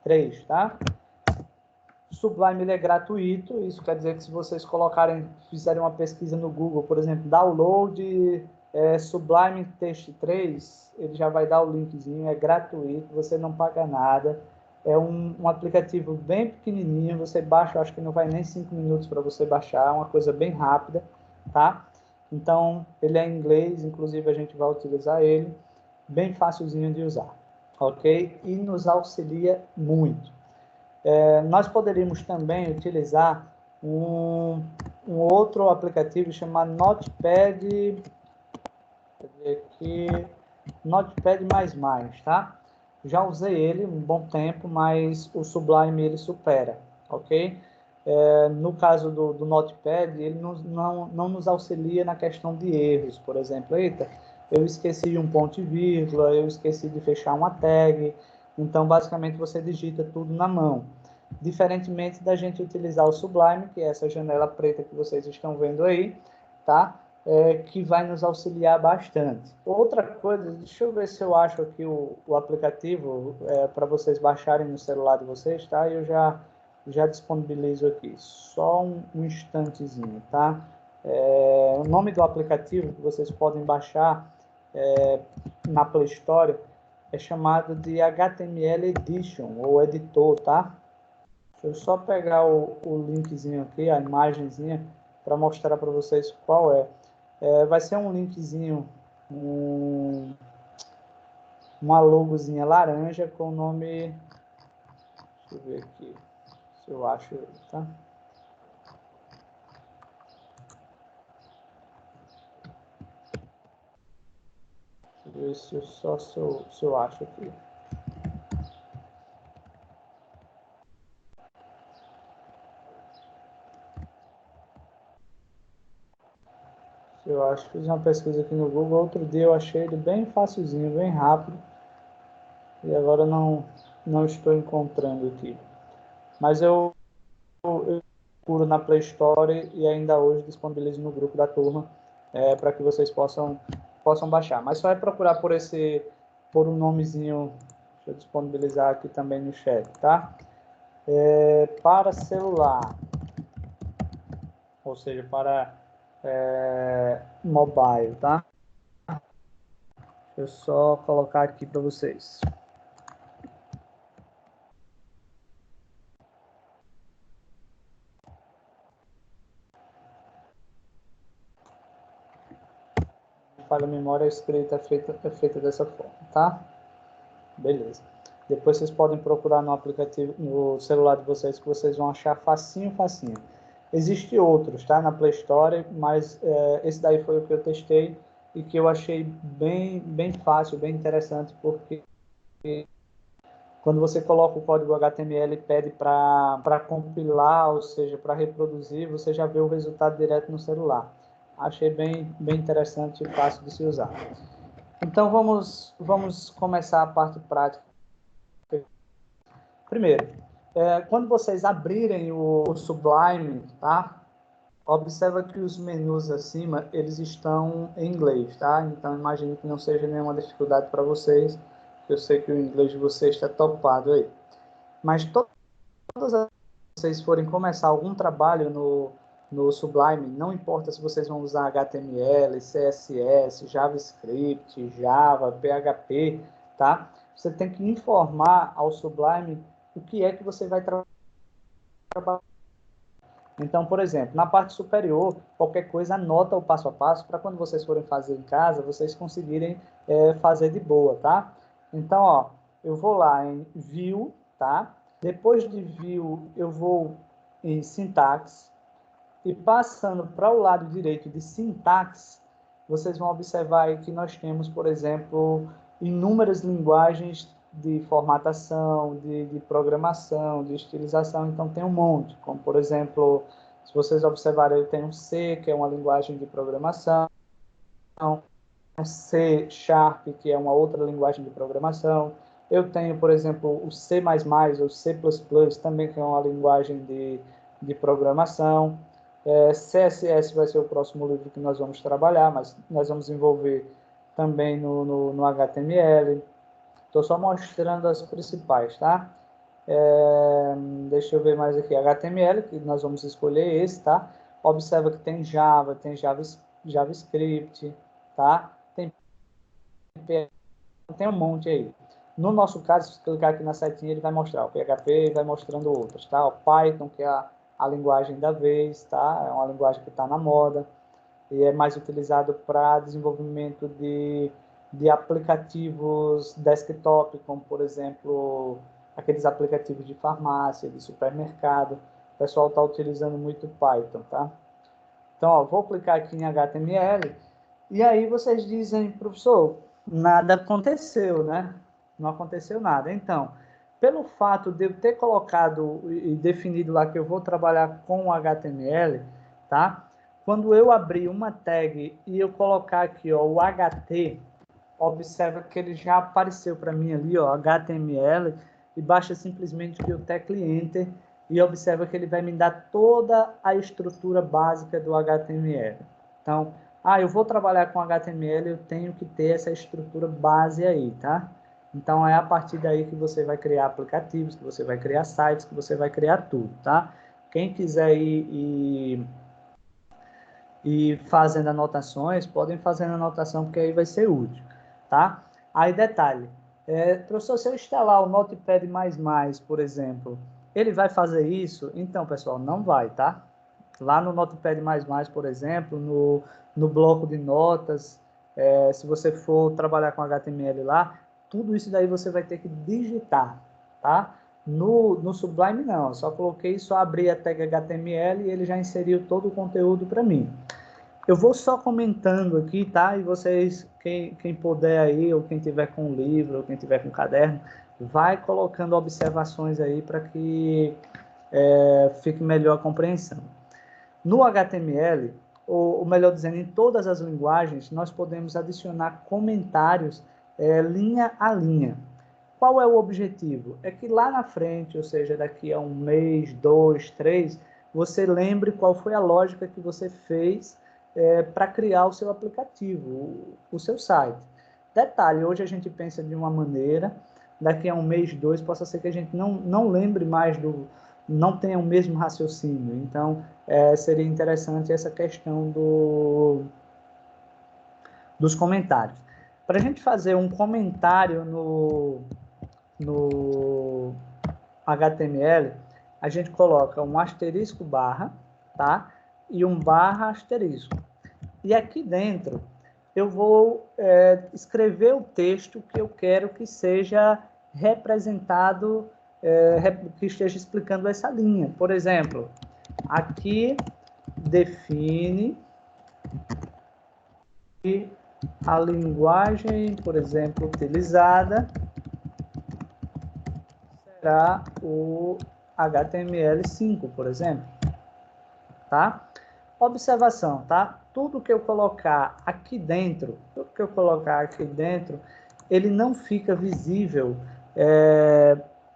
A: 3, tá? Sublime ele é gratuito, isso quer dizer que se vocês fizerem uma pesquisa no Google, por exemplo, download Sublime Text 3, ele já vai dar o linkzinho, é gratuito, você não paga nada, é um aplicativo bem pequenininho, você baixa, acho que não vai nem 5 minutos para você baixar, é uma coisa bem rápida, tá? Então, ele é em inglês, inclusive a gente vai utilizar ele, bem facilzinho de usar, ok? E nos auxilia muito. Nós poderíamos também utilizar um outro aplicativo chamado Notepad, aqui, Notepad++, tá? Já usei ele um bom tempo, mas o Sublime ele supera, ok? No caso do Notepad, ele não nos auxilia na questão de erros, por exemplo. Eita, eu esqueci um ponto e vírgula, eu esqueci de fechar uma tag, então basicamente você digita tudo na mão. Diferentemente da gente utilizar o Sublime, que é essa janela preta que vocês estão vendo aí, tá? Que vai nos auxiliar bastante. Outra coisa, deixa eu ver se eu acho aqui o aplicativo para vocês baixarem no celular de vocês, tá? Eu já disponibilizo aqui. Só um instantezinho, tá? O nome do aplicativo que vocês podem baixar na Play Store é chamado de HTML Edition, ou editor, tá? Deixa eu só pegar o linkzinho aqui, a imagenzinha, para mostrar para vocês qual é. Vai ser um linkzinho, uma logozinha laranja com o nome... Deixa eu ver aqui se eu acho ele, tá? Deixa eu ver se eu acho aqui. Eu acho que fiz uma pesquisa aqui no Google, outro dia eu achei ele bem facilzinho, bem rápido, e agora não estou encontrando aqui. Mas eu procuro na Play Store e ainda hoje disponibilizo no grupo da turma para que vocês possam baixar. Mas só é procurar por um nomezinho, deixa eu disponibilizar aqui também no chat, tá? Para celular, ou seja, para mobile, tá? Deixa eu só colocar aqui para vocês. Falha a memória, a escrita é feita dessa forma, tá? Beleza. Depois vocês podem procurar no aplicativo, no celular de vocês, que vocês vão achar facinho. Existem outros, tá? Na Play Store, mas esse daí foi o que eu testei e que eu achei bem fácil, bem interessante, porque quando você coloca o código HTML e pede para compilar, ou seja, para reproduzir, você já vê o resultado direto no celular. Achei bem interessante e fácil de se usar. Então, vamos começar a parte prática. Primeiro, quando vocês abrirem o Sublime, tá? Observa que os menus acima, eles estão em inglês, tá? Então, imagino que não seja nenhuma dificuldade para vocês, eu sei que o inglês de vocês está topado aí. Mas todas as vezes que vocês forem começar algum trabalho no Sublime, não importa se vocês vão usar HTML, CSS, JavaScript, Java, PHP, tá? Você tem que informar ao Sublime o que é que você vai trabalhar. Então, por exemplo, na parte superior, qualquer coisa, anota o passo a passo para quando vocês forem fazer em casa, vocês conseguirem fazer de boa, tá? Então, ó, eu vou lá em View, tá? Depois de View, eu vou em Syntax. E passando para o lado direito de Syntax, vocês vão observar aí que nós temos, por exemplo, inúmeras linguagens de formatação, de programação, de estilização. Então, tem um monte, como, por exemplo, se vocês observarem, eu tenho C, que é uma linguagem de programação, C#, que é uma outra linguagem de programação. Eu tenho, por exemplo, o C++, ou C++, também, que é uma linguagem de programação. CSS vai ser o próximo livro que nós vamos trabalhar, mas nós vamos envolver também no HTML. Estou só mostrando as principais, tá? Deixa eu ver mais aqui. HTML, que nós vamos escolher esse, tá? Observa que tem Java, tem JavaScript, tá? Tem um monte aí. No nosso caso, se clicar aqui na setinha, ele vai mostrar o PHP e vai mostrando outros, tá? O Python, que é a linguagem da vez, tá? É uma linguagem que está na moda. e é mais utilizado para desenvolvimento de aplicativos desktop, como, por exemplo, aqueles aplicativos de farmácia, de supermercado. O pessoal está utilizando muito Python, tá? Então, ó, vou clicar aqui em HTML, e aí vocês dizem, professor, nada aconteceu, né? Não aconteceu nada. Então, pelo fato de eu ter colocado e definido lá que eu vou trabalhar com HTML, tá? Quando eu abrir uma tag e eu colocar aqui, ó, o HT, observa que ele já apareceu para mim ali, ó, HTML, e basta simplesmente que eu tecle Enter, e observa que ele vai me dar toda a estrutura básica do HTML. Então, eu vou trabalhar com HTML, eu tenho que ter essa estrutura base aí, tá? Então, é a partir daí que você vai criar aplicativos, que você vai criar sites, que você vai criar tudo, tá? Quem quiser ir fazendo anotações, podem fazer anotação, porque aí vai ser útil, tá? Aí, detalhe, professor, se eu instalar o Notepad++, por exemplo, ele vai fazer isso? Então, pessoal, não vai, tá? Lá no Notepad++, por exemplo, no bloco de notas, se você for trabalhar com HTML lá, tudo isso daí você vai ter que digitar, tá? No Sublime não, só coloquei, só abri a tag HTML e ele já inseriu todo o conteúdo para mim. Eu vou só comentando aqui, tá? E vocês, quem puder aí, ou quem tiver com livro, ou quem tiver com caderno, vai colocando observações aí para que fique melhor a compreensão. No HTML, ou melhor dizendo, em todas as linguagens, nós podemos adicionar comentários linha a linha. Qual é o objetivo? É que lá na frente, ou seja, daqui a um mês, 2, 3, você lembre qual foi a lógica que você fez para criar o seu aplicativo, o seu site. Detalhe, hoje a gente pensa de uma maneira, daqui a um mês, 2, possa ser que a gente não lembre mais não tenha o mesmo raciocínio. Então, seria interessante essa questão dos comentários. Para a gente fazer um comentário no HTML, a gente coloca um asterisco barra, tá? E um barra asterisco. E aqui dentro, eu vou escrever o texto que eu quero que seja representado, que esteja explicando essa linha. Por exemplo, aqui define a linguagem, por exemplo, utilizada será o HTML5, por exemplo, tá? Observação, tá? Tudo que eu colocar aqui dentro, ele não fica visível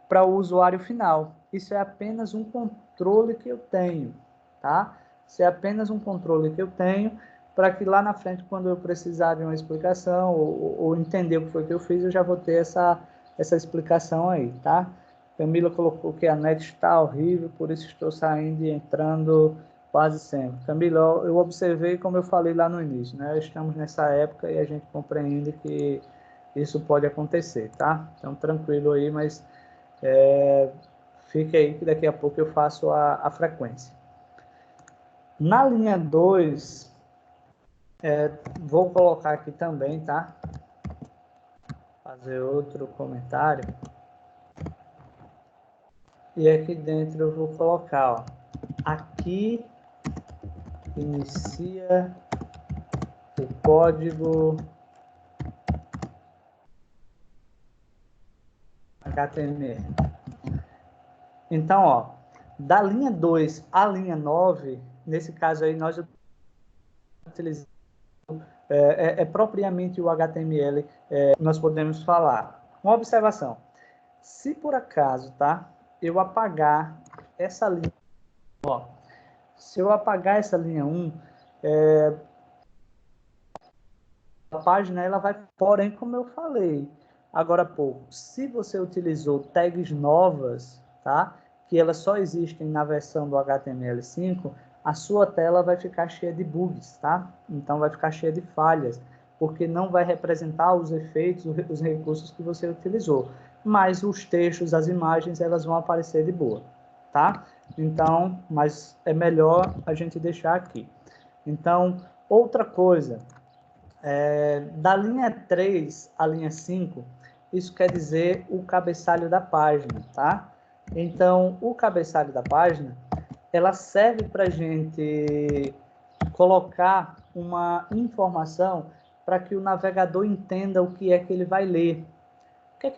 A: para o usuário final. Isso é apenas um controle que eu tenho, tá? Isso é apenas um controle que eu tenho para que lá na frente, quando eu precisar de uma explicação ou entender o que foi que eu fiz, eu já vou ter essa explicação aí, tá? Camila colocou que a net está horrível, por isso estou saindo e entrando quase sempre. Camila, eu observei, como eu falei lá no início, né? Estamos nessa época e a gente compreende que isso pode acontecer, tá? Então, tranquilo aí, mas fique aí que daqui a pouco eu faço a frequência. Na linha 2, vou colocar aqui também, tá? Fazer outro comentário. E aqui dentro eu vou colocar, ó, aqui inicia o código HTML. Então, ó, da linha 2 à linha 9, nesse caso aí nós utilizamos propriamente o HTML, nós podemos falar. Uma observação, se por acaso, tá, eu apagar essa linha, ó, se eu apagar essa linha 1, a página ela vai, porém, como eu falei agora há pouco, se você utilizou tags novas, tá, que elas só existem na versão do HTML5, a sua tela vai ficar cheia de bugs, tá? Então vai ficar cheia de falhas, porque não vai representar os efeitos, os recursos que você utilizou. Mas os textos, as imagens, elas vão aparecer de boa, tá? Então, mas é melhor a gente deixar aqui. Então, Outra coisa, da linha 3 à linha 5, isso quer dizer o cabeçalho da página, tá? Então, o cabeçalho da página, ela serve para a gente colocar uma informação para que o navegador entenda o que é que ele vai ler. O que é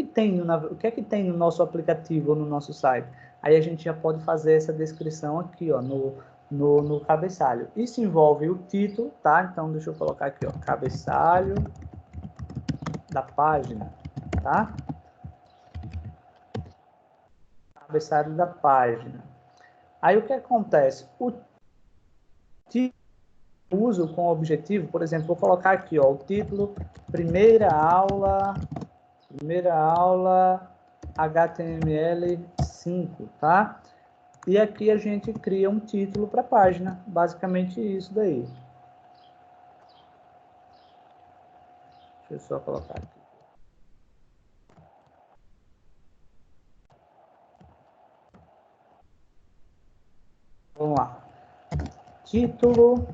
A: que tem no nosso aplicativo ou no nosso site? Aí a gente já pode fazer essa descrição aqui, ó, no cabeçalho. Isso envolve o título, tá? Então, deixa eu colocar aqui, ó, cabeçalho da página, tá? Cabeçalho da página. Aí o que acontece? O título uso com o objetivo, por exemplo, vou colocar aqui, ó, o título, primeira aula HTML5, tá? E aqui a gente cria um título para a página, basicamente isso daí. Deixa eu só colocar aqui. Vamos lá. Título,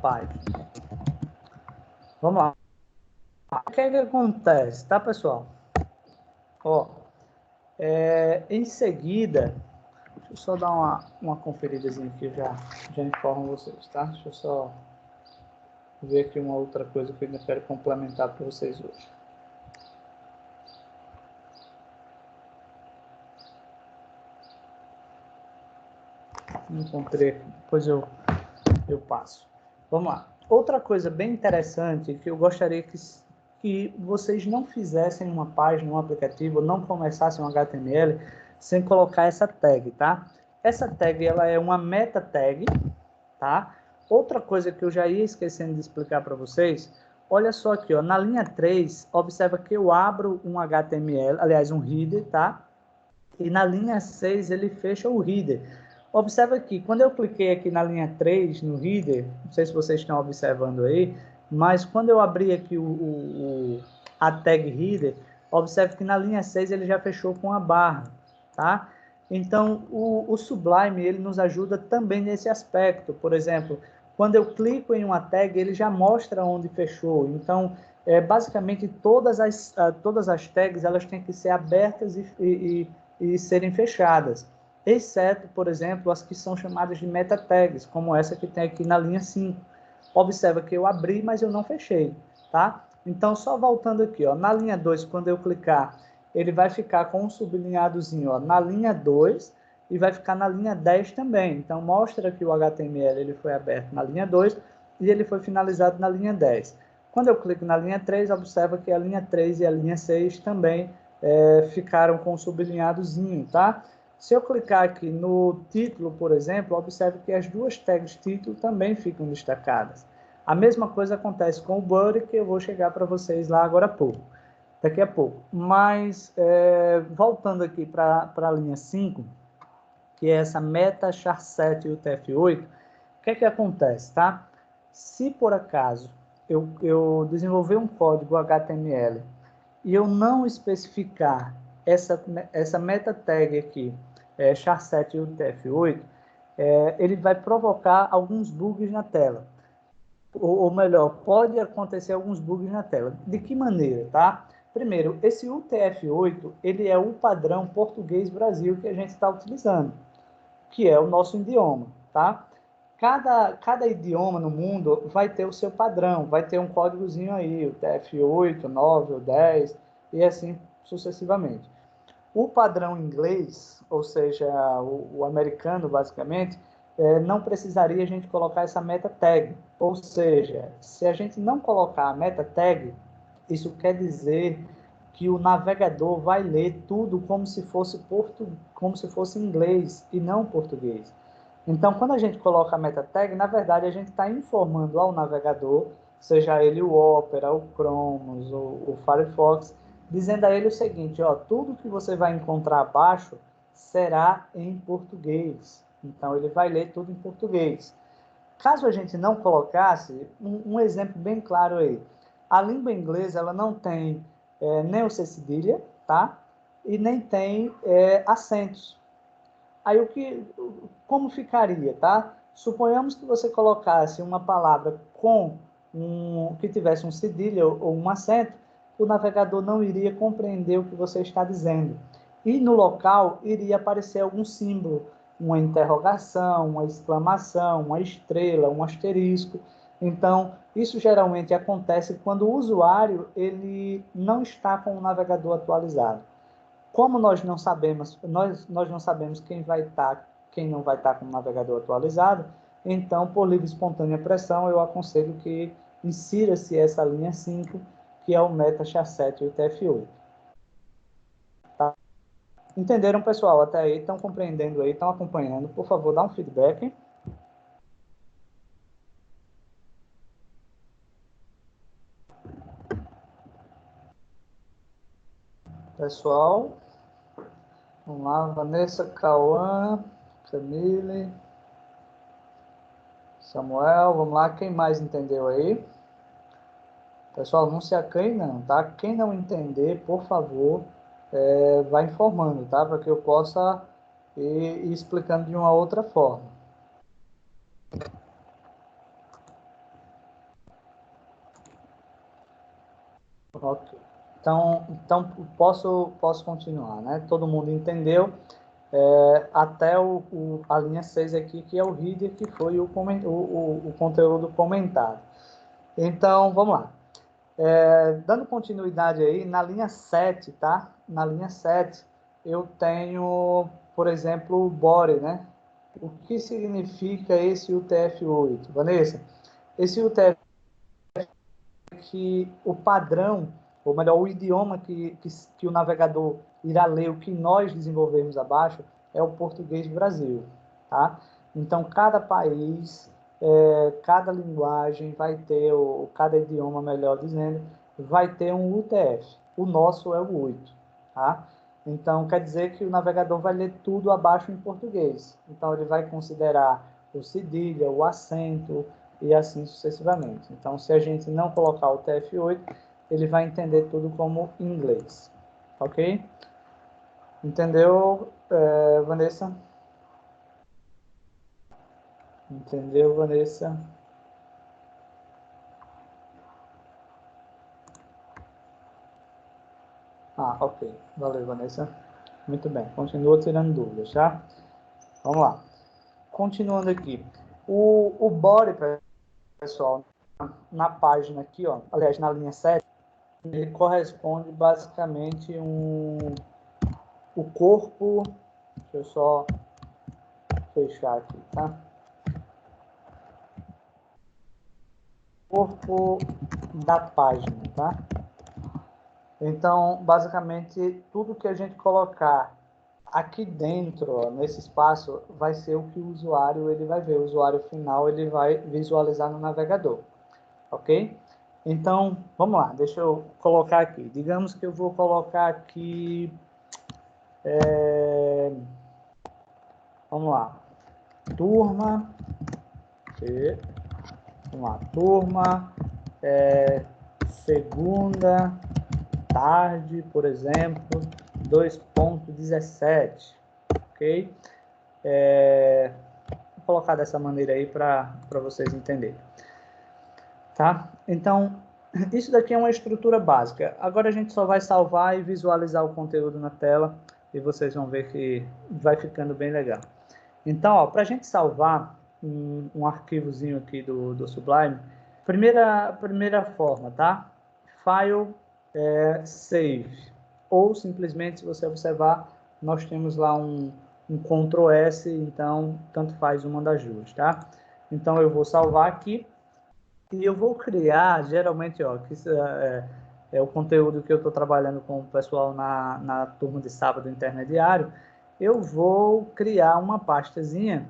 A: página. Vamos lá. O que é que acontece, tá, pessoal? Ó, em seguida, deixa eu só dar uma conferidazinha aqui, já informo vocês, tá? Deixa eu só ver aqui uma outra coisa que eu ainda quero complementar para vocês hoje. Não encontrei aqui, depois eu passo. Vamos lá. Outra coisa bem interessante que eu gostaria que vocês não fizessem uma página, um aplicativo, não começassem um HTML sem colocar essa tag, tá? Essa tag, ela é uma meta tag, tá? Outra coisa que eu já ia esquecendo de explicar para vocês, olha só aqui, ó, na linha 3, observa que eu abro um HTML, aliás, um header, tá? E na linha 6 ele fecha o header. Observa aqui, quando eu cliquei aqui na linha 3, no header, não sei se vocês estão observando aí, mas quando eu abri aqui a tag header, observe que na linha 6 ele já fechou com a barra, tá? Então, o Sublime, ele nos ajuda também nesse aspecto. Por exemplo, quando eu clico em uma tag, ele já mostra onde fechou. Então, basicamente, todas as tags, elas têm que ser abertas e serem fechadas, exceto, por exemplo, as que são chamadas de meta tags, como essa que tem aqui na linha 5. Observa que eu abri, mas eu não fechei, tá? Então, só voltando aqui, ó, na linha 2, quando eu clicar, ele vai ficar com um sublinhadozinho, ó, na linha 2 e vai ficar na linha 10 também. Então, mostra que o HTML ele foi aberto na linha 2 e ele foi finalizado na linha 10. Quando eu clico na linha 3, observa que a linha 3 e a linha 6 também ficaram com um sublinhadozinho, tá? Se eu clicar aqui no título, por exemplo, observe que as duas tags título também ficam destacadas. A mesma coisa acontece com o body, que eu vou chegar para vocês lá agora daqui a pouco. Mas, voltando aqui para a linha 5, que é essa meta char7 e o TF8, o que é que acontece, tá? Se por acaso eu desenvolver um código HTML e eu não especificar essa meta tag aqui, char7 e o TF8, ele vai provocar alguns bugs na tela. Ou melhor, pode acontecer alguns bugs na tela. De que maneira, tá? Primeiro, esse UTF-8, ele é o padrão português Brasil que a gente está utilizando, que é o nosso idioma, tá? Cada idioma no mundo vai ter o seu padrão, vai ter um códigozinho aí, o TF-8, 9 ou 10, e assim sucessivamente. O padrão inglês, ou seja, o americano, basicamente, não precisaria a gente colocar essa meta tag. Ou seja, se a gente não colocar a meta tag, isso quer dizer que o navegador vai ler tudo como se fosse inglês e não português. Então, quando a gente coloca a meta tag, na verdade, a gente está informando ao navegador, seja ele o Opera, o Chrome, o Firefox, dizendo a ele o seguinte, ó, tudo que você vai encontrar abaixo será em português. Então, ele vai ler tudo em português. Caso a gente não colocasse, um exemplo bem claro aí, a língua inglesa ela não tem nem o C cedilha, tá? E nem tem acentos. Aí como ficaria, tá? Suponhamos que você colocasse uma palavra que tivesse um cedilha ou um acento, o navegador não iria compreender o que você está dizendo. E no local iria aparecer algum símbolo, uma interrogação, uma exclamação, uma estrela, um asterisco. Então, isso geralmente acontece quando o usuário ele não está com o navegador atualizado. Como nós não sabemos, nós não sabemos quem não vai estar com o navegador atualizado, então, por livre e espontânea pressão, eu aconselho que insira-se essa linha 5, que é o MetaChat7 e o TF8. Tá? Entenderam, pessoal? Até aí, estão compreendendo aí, estão acompanhando? Por favor, dá um feedback. Pessoal, vamos lá, Vanessa, Cauã, Camille, Samuel, vamos lá, quem mais entendeu aí? Pessoal, não se acanhe não, tá? Quem não entender, por favor, vai informando, tá? Para que eu possa ir explicando de uma outra forma. Ok. Então posso continuar, né? Todo mundo entendeu até a linha 6 aqui, que é o reader, que foi o conteúdo comentado. Então, vamos lá. Dando continuidade aí, na linha 7, tá? Na linha 7, eu tenho, por exemplo, o body, né? O que significa esse UTF-8? Vanessa, esse UTF é que o padrão, ou melhor, o idioma que o navegador irá ler, o que nós desenvolvemos abaixo, é o português do Brasil, tá? Então, cada país, cada linguagem vai ter, ou cada idioma, melhor dizendo, vai ter um UTF. O nosso é o 8, tá? Então, quer dizer que o navegador vai ler tudo abaixo em português. Então, ele vai considerar o cedilha, o acento e assim sucessivamente. Então, se a gente não colocar o TF8, ele vai entender tudo como inglês. Ok? Entendeu, Vanessa? Entendeu, Vanessa? Ok. Valeu, Vanessa. Muito bem. Continua tirando dúvidas, tá? Vamos lá. Continuando aqui. O body, pessoal, na página aqui, ó, aliás, na linha 7, ele corresponde basicamente o corpo. Deixa eu só fechar aqui, tá? Corpo da página, tá? Então, basicamente, tudo que a gente colocar aqui dentro, ó, nesse espaço, vai ser o que o usuário ele vai ver. O usuário final ele vai visualizar no navegador, ok? Então, vamos lá, deixa eu colocar aqui. Digamos que eu vou colocar aqui... vamos lá. Turma... Vamos lá. Turma... segunda tarde, por exemplo, 2.17, ok? Vou colocar dessa maneira aí para vocês entenderem. Tá? Então, isso daqui é uma estrutura básica. Agora a gente só vai salvar e visualizar o conteúdo na tela e vocês vão ver que vai ficando bem legal. Então, para a gente salvar um arquivozinho aqui do Sublime, primeira forma, tá? File save. Ou simplesmente, se você observar, nós temos lá um Ctrl S, então tanto faz uma das duas, tá? Então eu vou salvar aqui e eu vou criar, geralmente, ó, que isso é o conteúdo que eu estou trabalhando com o pessoal na turma de sábado intermediário. Eu vou criar uma pastazinha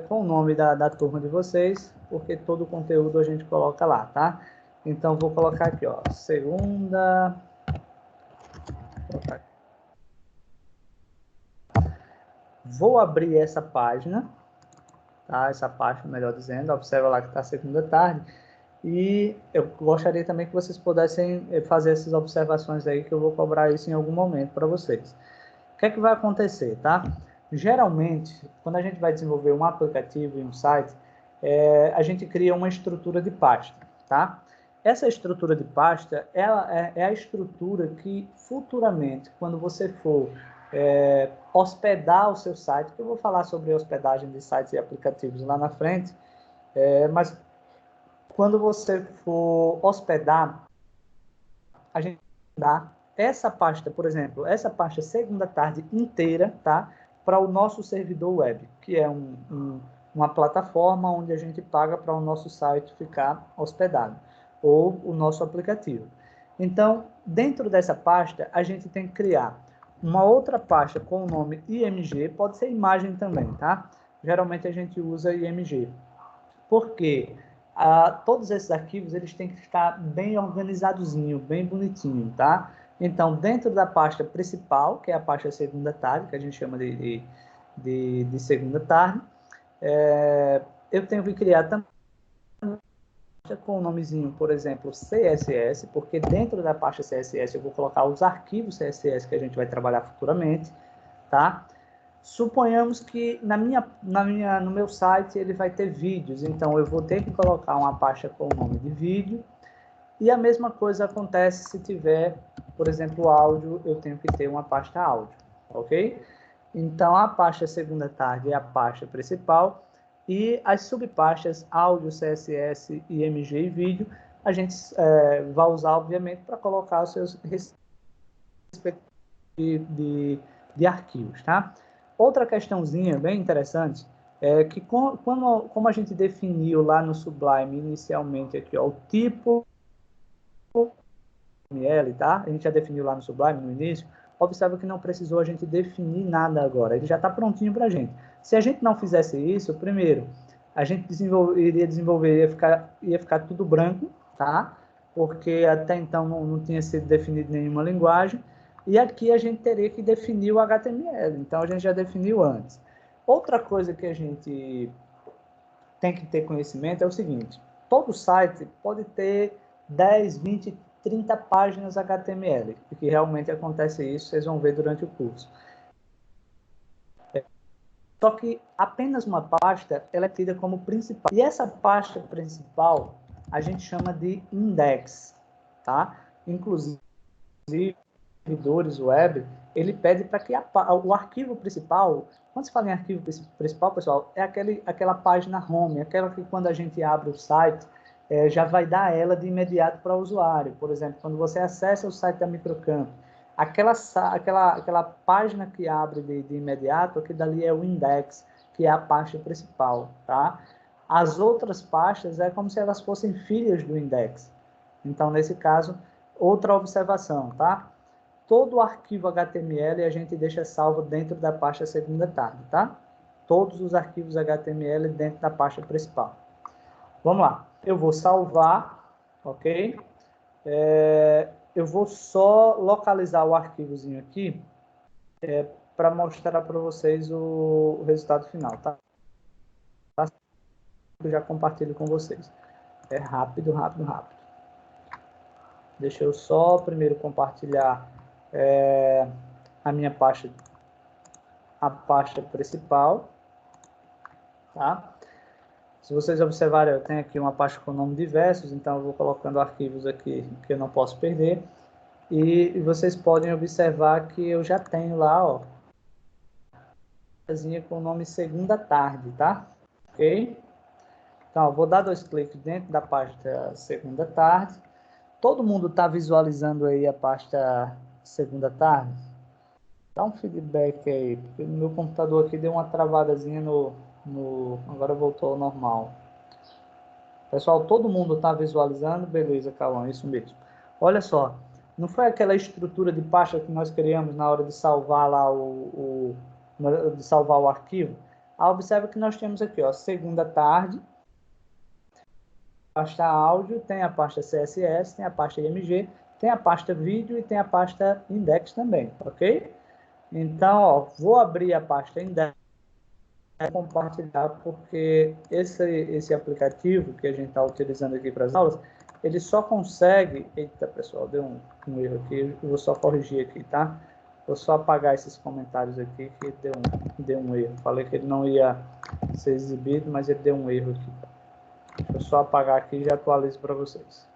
A: com o nome da turma de vocês, porque todo o conteúdo a gente coloca lá, tá? Então, vou colocar aqui, ó, segunda... Vou abrir essa página, tá? Essa página, melhor dizendo, observa lá que está segunda tarde, e eu gostaria também que vocês pudessem fazer essas observações aí, que eu vou cobrar isso em algum momento para vocês. O que é que vai acontecer, tá? Geralmente, quando a gente vai desenvolver um aplicativo e um site, a gente cria uma estrutura de pasta, tá? Essa estrutura de pasta, ela é a estrutura que futuramente, quando você for hospedar o seu site, que eu vou falar sobre hospedagem de sites e aplicativos lá na frente, mas quando você for hospedar, a gente dá essa pasta, por exemplo, essa pasta segunda tarde inteira, tá? Para o nosso servidor web, que é uma plataforma onde a gente paga para o nosso site ficar hospedado, ou o nosso aplicativo. Então, dentro dessa pasta, a gente tem que criar uma outra pasta com o nome IMG, pode ser imagem também, tá? Geralmente a gente usa IMG. Por quê? Todos esses arquivos eles têm que ficar bem organizadozinho, bem bonitinho, tá? Então, dentro da pasta principal, que é a pasta segunda tarde, que a gente chama de segunda tarde, eu tenho que criar também com o nomezinho, por exemplo, CSS, porque dentro da pasta CSS eu vou colocar os arquivos CSS que a gente vai trabalhar futuramente, tá? Suponhamos que no meu site ele vai ter vídeos, então eu vou ter que colocar uma pasta com o nome de vídeo, e a mesma coisa acontece se tiver, por exemplo, áudio, eu tenho que ter uma pasta áudio, ok? Então a pasta segunda tarde é a pasta principal, e as subpastas áudio, CSS, IMG e vídeo, a gente vai usar, obviamente, para colocar os seus respectivos de arquivos, tá? Outra questãozinha bem interessante é que como a gente definiu lá no Sublime inicialmente aqui, ó, o tipo HTML, tá? A gente já definiu lá no Sublime no início. Observa que não precisou a gente definir nada agora. Ele já está prontinho para a gente. Se a gente não fizesse isso, primeiro, a gente ia ficar tudo branco, tá? Porque até então não tinha sido definido nenhuma linguagem. E aqui a gente teria que definir o HTML. Então, a gente já definiu antes. Outra coisa que a gente tem que ter conhecimento é o seguinte. Todo site pode ter 10, 20, 30 páginas HTML. Porque realmente acontece isso, vocês vão ver durante o curso. Só que apenas uma pasta, ela é tida como principal. E essa pasta principal, a gente chama de index, tá? Inclusive, servidores web, ele pede para que o arquivo principal, quando se fala em arquivo principal, pessoal, é aquela página home, aquela que quando a gente abre o site, já vai dar ela de imediato para o usuário. Por exemplo, quando você acessa o site da Microcamp, aquela página que abre de imediato, aquilo dali é o index, que é a pasta principal, tá? As outras pastas é como se elas fossem filhas do index. Então, nesse caso, outra observação, tá? Todo o arquivo HTML a gente deixa salvo dentro da pasta segunda tarde, tá? Todos os arquivos HTML dentro da pasta principal. Vamos lá. Eu vou salvar, ok? Eu vou só localizar o arquivozinho aqui para mostrar para vocês o resultado final, tá? Eu já compartilho com vocês. É rápido, rápido, rápido. Deixa eu só primeiro compartilhar a minha pasta, a pasta principal, tá? Se vocês observarem, eu tenho aqui uma pasta com nome diversos, então eu vou colocando arquivos aqui que eu não posso perder. E vocês podem observar que eu já tenho lá, ó, com o nome segunda tarde, tá? Ok? Então, eu vou dar 2 cliques dentro da pasta segunda tarde. Todo mundo está visualizando aí a pasta segunda tarde? Dá um feedback aí, porque no meu computador aqui deu uma travadazinha agora voltou ao normal. Pessoal, todo mundo está visualizando? Beleza, Cauã, isso mesmo. Olha só, não foi aquela estrutura de pasta que nós criamos na hora de salvar lá de salvar o arquivo? Observa que nós temos aqui, ó, segunda tarde, pasta áudio, tem a pasta CSS, tem a pasta IMG, tem a pasta vídeo e tem a pasta index também, ok? Então, ó, vou abrir a pasta index e compartilhar, porque esse aplicativo que a gente está utilizando aqui para as aulas, ele só consegue... Eita, pessoal, deu um erro aqui, eu vou só corrigir aqui, tá? Vou só apagar esses comentários aqui, que deu um erro. Falei que ele não ia ser exibido, mas ele deu um erro aqui. Deixa eu só apagar aqui e já atualizo para vocês.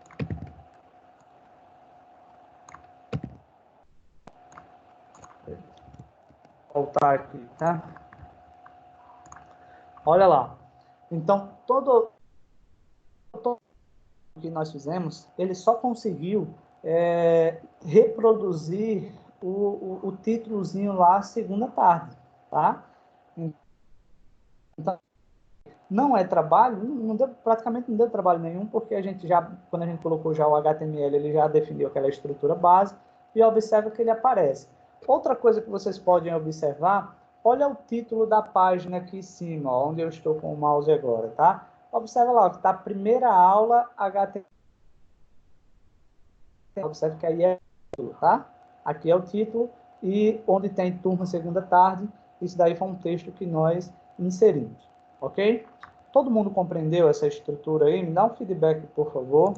A: Vou voltar aqui, tá? Olha lá. Então, todo que nós fizemos, ele só conseguiu reproduzir o títulozinho lá segunda tarde, tá? Então, não é trabalho, praticamente não deu trabalho nenhum, porque a gente já, quando a gente colocou já o HTML, ele já definiu aquela estrutura base, e observa que ele aparece. Outra coisa que vocês podem observar, olha o título da página aqui em cima, ó, onde eu estou com o mouse agora, tá? Observa lá, que está primeira aula HTML. Observe que aí é o título, tá? Aqui é o título, e onde tem turma segunda tarde, isso daí foi um texto que nós inserimos, ok? Todo mundo compreendeu essa estrutura aí? Me dá um feedback, por favor.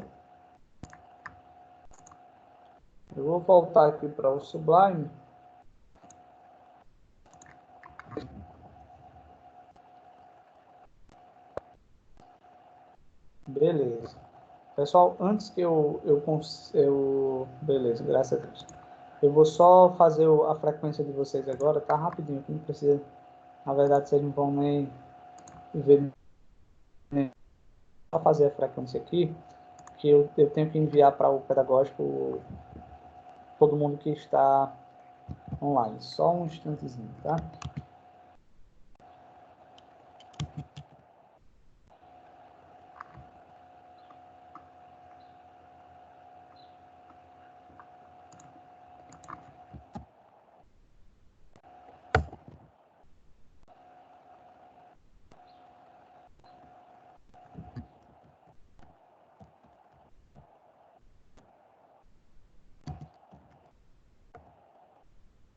A: Eu vou voltar aqui para o Sublime. Beleza. Pessoal, antes que beleza, graças a Deus. Eu vou só fazer a frequência de vocês agora, tá? Rapidinho, que não precisa. Na verdade, vocês não vão nem ver. Só fazer a frequência aqui, que eu tenho que enviar para o pedagógico todo mundo que está online. Só um instantezinho, tá?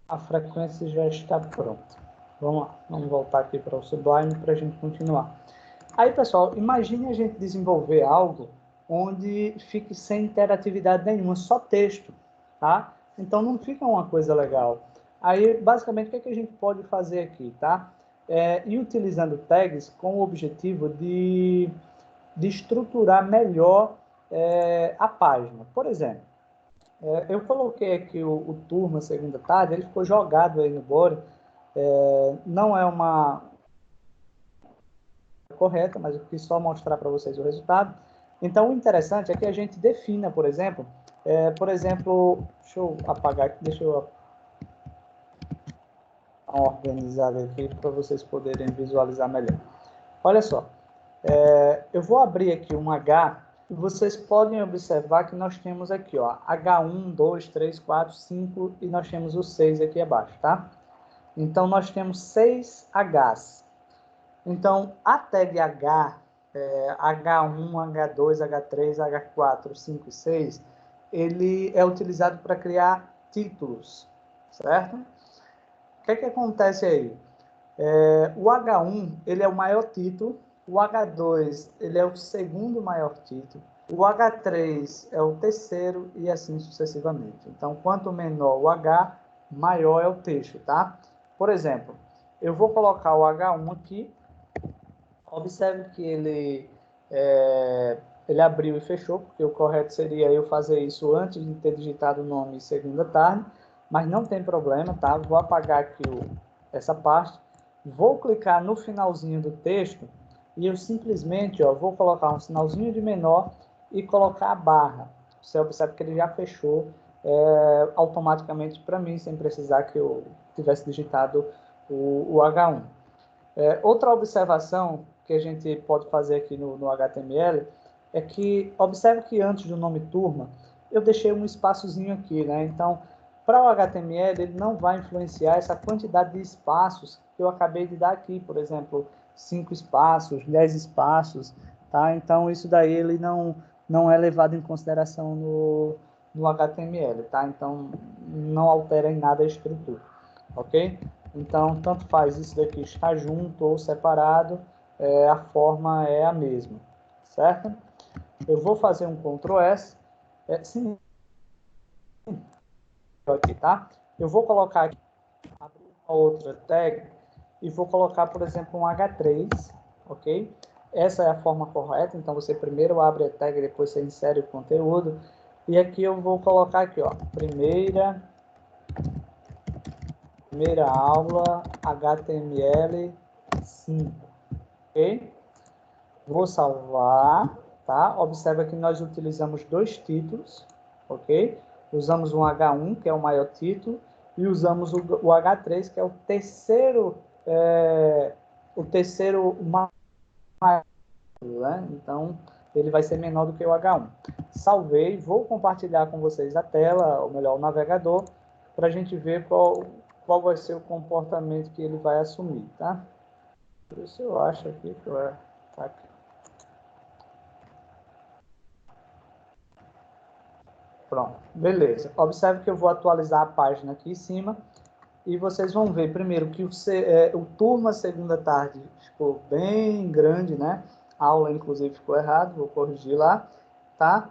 A: A frequência já está pronta. Vamos lá, vamos voltar aqui para o Sublime para a gente continuar. Aí, pessoal, imagine a gente desenvolver algo onde fique sem interatividade nenhuma, só texto, tá? Então, não fica uma coisa legal. Aí, basicamente, o que a gente pode fazer aqui, tá? Ir utilizando tags com o objetivo de estruturar melhor a página. Por exemplo, eu coloquei aqui o turma segunda tarde, ele ficou jogado aí no body. Não é uma correta, mas eu quis só mostrar para vocês o resultado. Então, o interessante é que a gente defina, por exemplo, deixa eu apagar aqui, deixa eu dar uma organizada aqui para vocês poderem visualizar melhor. Olha só, eu vou abrir aqui um H. E vocês podem observar que nós temos aqui, ó, H1, 2, 3, 4, 5 e nós temos o 6 aqui abaixo, tá? Então, nós temos 6 Hs. Então, a tag H, H1, H2, H3, H4, 5 e 6, ele é utilizado para criar títulos, certo? O que acontece aí? O H1, ele é o maior título, o H2, ele é o segundo maior título, o H3 é o terceiro e assim sucessivamente. Então, quanto menor o H, maior é o texto, tá? Por exemplo, eu vou colocar o H1 aqui, observe que ele abriu e fechou, porque o correto seria eu fazer isso antes de ter digitado o nome segunda tarde, mas não tem problema, tá? Vou apagar aqui essa parte. Vou clicar no finalzinho do texto e eu simplesmente vou colocar um sinalzinho de menor e colocar a barra. Você observa que ele já fechou automaticamente para mim, sem precisar que eu tivesse digitado o H1. Outra observação que a gente pode fazer aqui no HTML é que, observe que antes do nome turma, eu deixei um espaçozinho aqui, né? Então, para o HTML, ele não vai influenciar essa quantidade de espaços que eu acabei de dar aqui, por exemplo, 5 espaços, 10 espaços, tá? Então, isso daí ele não é levado em consideração no HTML, tá? Então, não altera em nada a estrutura, ok? Então, tanto faz isso daqui estar junto ou separado, a forma é a mesma, certo? Eu vou fazer um Ctrl+S, sim, aqui, tá? eu vou colocar aqui, abrir uma outra tag, e vou colocar, por exemplo, um H3, ok? Essa é a forma correta, então você primeiro abre a tag, depois você insere o conteúdo. E aqui eu vou colocar aqui, ó, primeira aula HTML5, ok? Vou salvar, tá? Observa que nós utilizamos dois títulos, ok? Usamos um H1, que é o maior título, e usamos o H3, que é o terceiro maior, né? Então, ele vai ser menor do que o H1. Salvei, vou compartilhar com vocês a tela, ou melhor, o navegador, para a gente ver qual vai ser o comportamento que ele vai assumir, tá? Por isso eu acho aqui que tá aqui. Pronto, beleza. Observe que eu vou atualizar a página aqui em cima e vocês vão ver primeiro que o turma segunda tarde ficou bem grande, né? A aula, inclusive, ficou errado, vou corrigir lá, tá?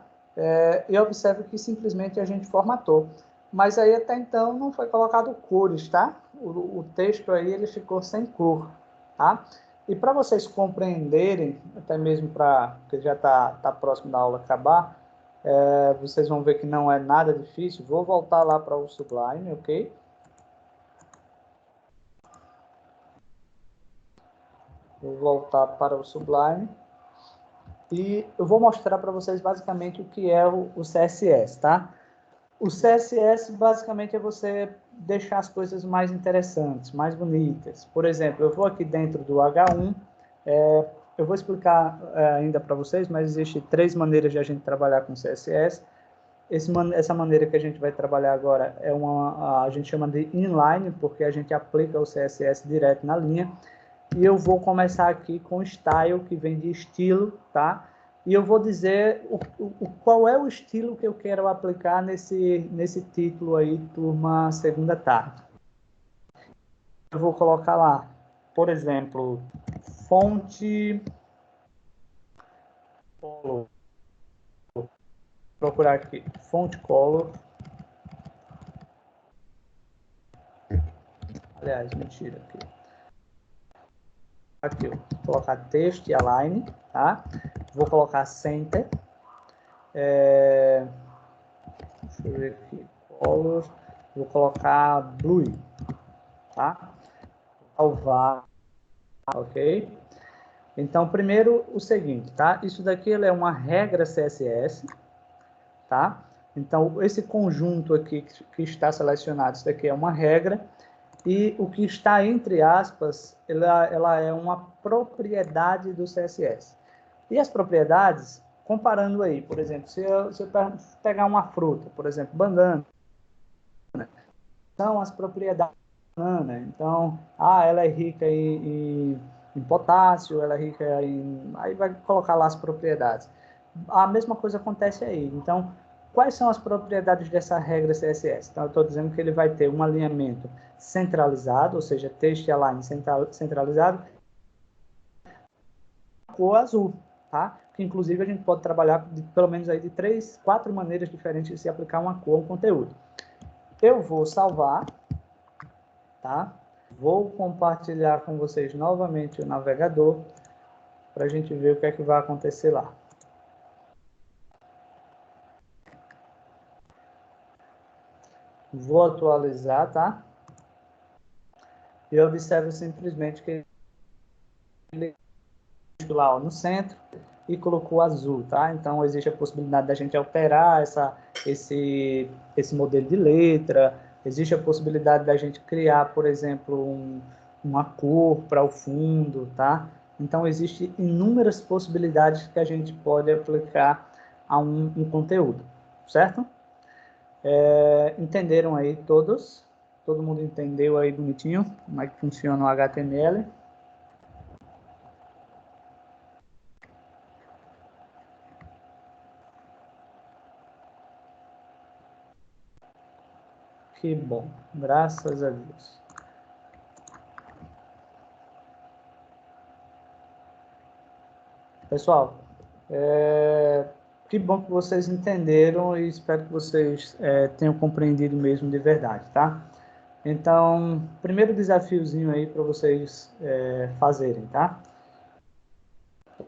A: E observe que simplesmente a gente formatou. Mas aí, até então, não foi colocado cores, tá? O texto aí, ele ficou sem cor, tá? E para vocês compreenderem, até mesmo porque já está próximo da aula acabar, vocês vão ver que não é nada difícil. Vou voltar lá para o Sublime, ok? Vou voltar para o Sublime. E eu vou mostrar para vocês basicamente o que é o CSS, tá? O CSS basicamente é você deixar as coisas mais interessantes, mais bonitas. Por exemplo, eu vou aqui dentro do H1, eu vou explicar ainda para vocês, mas existem 3 maneiras de a gente trabalhar com CSS. Essa maneira que a gente vai trabalhar agora a gente chama de inline, porque a gente aplica o CSS direto na linha. E eu vou começar aqui com style, que vem de estilo, tá? E eu vou dizer qual é o estilo que eu quero aplicar nesse título aí, turma segunda tarde. Eu vou colocar lá, por exemplo, fonte color. Vou procurar aqui, fonte color. Aliás, mentira aqui. Aqui, eu vou colocar texto e align, tá? Vou colocar center. Deixa eu ver aqui, color. Vou colocar blue, tá? Salvar, ok? Então, primeiro, o seguinte, tá? Isso daqui ele é uma regra CSS, tá? Então, esse conjunto aqui que está selecionado, isso daqui é uma regra. E o que está entre aspas, ela é uma propriedade do CSS. E as propriedades, comparando aí, por exemplo, se eu pegar uma fruta, por exemplo, banana, são as propriedades da banana. Então, ela é rica em potássio, ela é rica em... Aí vai colocar lá as propriedades. A mesma coisa acontece aí. Então, quais são as propriedades dessa regra CSS? Então, eu estou dizendo que ele vai ter um alinhamento centralizado, ou seja, texto e align centralizado, cor azul, tá? Que inclusive a gente pode trabalhar pelo menos aí de 3, 4 maneiras diferentes de se aplicar uma cor a um conteúdo. Eu vou salvar, tá? Vou compartilhar com vocês novamente o navegador para a gente ver o que é que vai acontecer lá. Vou atualizar, tá? E eu observo simplesmente que ele lá no centro e colocou azul, tá? Então, existe a possibilidade da gente alterar esse modelo de letra, existe a possibilidade da gente criar, por exemplo, uma cor para o fundo, tá? Então, existem inúmeras possibilidades que a gente pode aplicar a um conteúdo, certo? Entenderam aí todos? Todo mundo entendeu aí bonitinho como é que funciona o HTML? Que bom, graças a Deus. Pessoal, que bom que vocês entenderam e espero que vocês tenham compreendido mesmo de verdade, tá? Então, primeiro desafiozinho aí para vocês fazerem, tá? Eu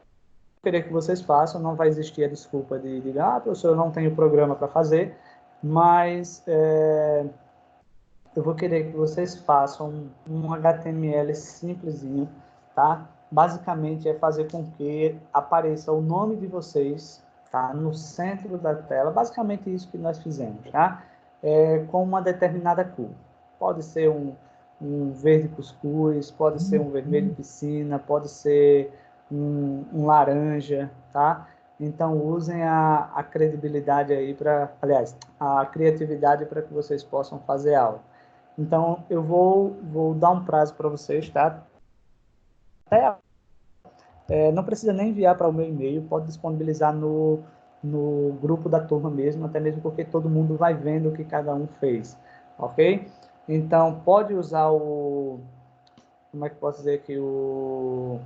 A: queria que vocês façam, não vai existir a desculpa de professor, eu não tenho programa para fazer, mas eu vou querer que vocês façam um HTML simplesinho, tá? Basicamente é fazer com que apareça o nome de vocês, tá? No centro da tela, basicamente isso que nós fizemos, tá? Com uma determinada cor. Pode ser um verde cuscuz, pode ser um vermelho piscina, pode ser um laranja, tá? Então usem a credibilidade aí aliás, a criatividade para que vocês possam fazer algo. Então, eu vou dar um prazo para vocês, tá? Não precisa nem enviar para o meu e-mail, pode disponibilizar no grupo da turma mesmo, até mesmo porque todo mundo vai vendo o que cada um fez, ok? Então, pode usar como é que posso dizer aqui, o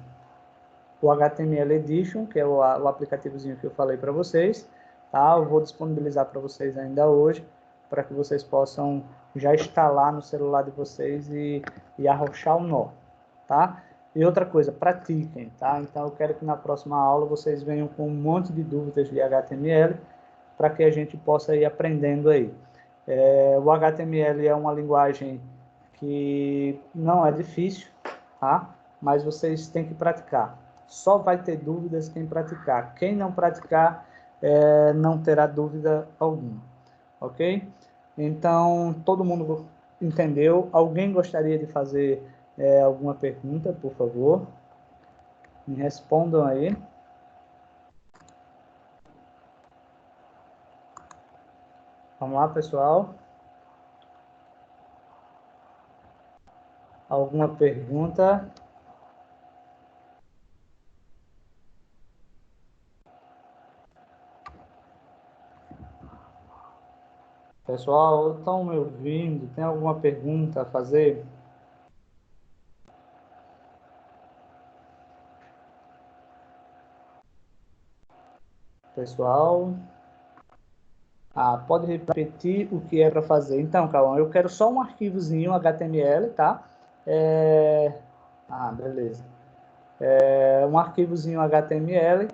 A: HTML Edition, que é o aplicativozinho que eu falei para vocês, tá? Eu vou disponibilizar para vocês ainda hoje, para que vocês possam já instalar no celular de vocês e arrochar o nó, tá? E outra coisa, pratiquem, tá? Então, eu quero que na próxima aula vocês venham com um monte de dúvidas de HTML, para que a gente possa ir aprendendo aí. O HTML é uma linguagem que não é difícil, tá? Mas vocês têm que praticar. Só vai ter dúvidas quem praticar. Quem não praticar, não terá dúvida alguma, ok? Então, todo mundo entendeu? Alguém gostaria de fazer alguma pergunta, por favor? Me respondam aí. Vamos lá, pessoal. Alguma pergunta? Pessoal, estão me ouvindo? Tem alguma pergunta a fazer? Pessoal? Pode repetir o que é para fazer. Então, Cauã, eu quero só um arquivozinho HTML, tá? Beleza. Um arquivozinho HTML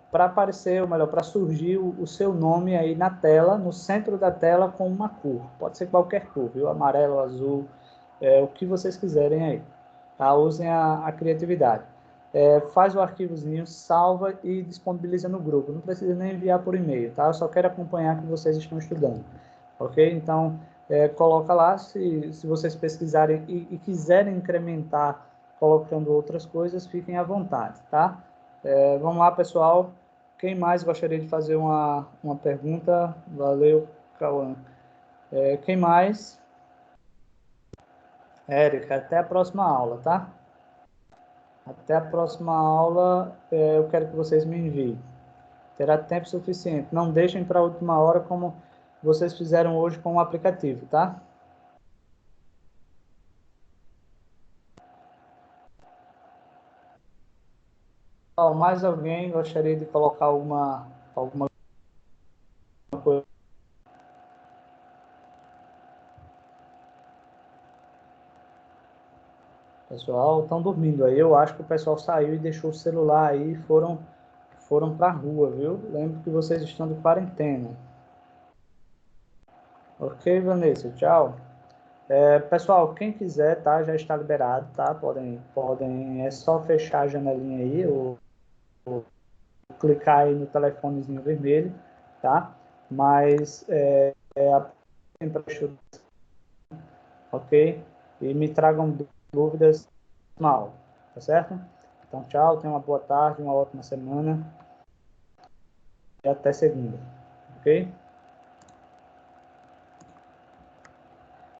A: para aparecer, ou melhor, para surgir o seu nome aí na tela, no centro da tela com uma cor. Pode ser qualquer cor, viu? Amarelo, azul, o que vocês quiserem aí. Tá? Usem a criatividade. Faz o arquivozinho, salva e disponibiliza no grupo. Não precisa nem enviar por e-mail, tá? Eu só quero acompanhar que vocês estão estudando, ok? Então, coloca lá, se vocês pesquisarem e quiserem incrementar colocando outras coisas, fiquem à vontade, tá? Vamos lá, pessoal. Quem mais gostaria de fazer uma pergunta? Valeu, Cauã. Quem mais? Érica, até a próxima aula, tá? Até a próxima aula, eu quero que vocês me enviem. Terá tempo suficiente. Não deixem para a última hora como vocês fizeram hoje com o aplicativo, tá? Mais alguém gostaria de colocar alguma coisa? Pessoal, estão dormindo aí. Eu acho que o pessoal saiu e deixou o celular aí e foram para a rua, viu? Lembro que vocês estão de quarentena. Ok, Vanessa, tchau. Pessoal, quem quiser, tá? Já está liberado, tá? É só fechar a janelinha aí, ou clicar aí no telefonezinho vermelho, tá? Mas ok? E me tragam dúvidas mal, tá certo? Então, tchau, tenha uma boa tarde, uma ótima semana e até segunda, ok?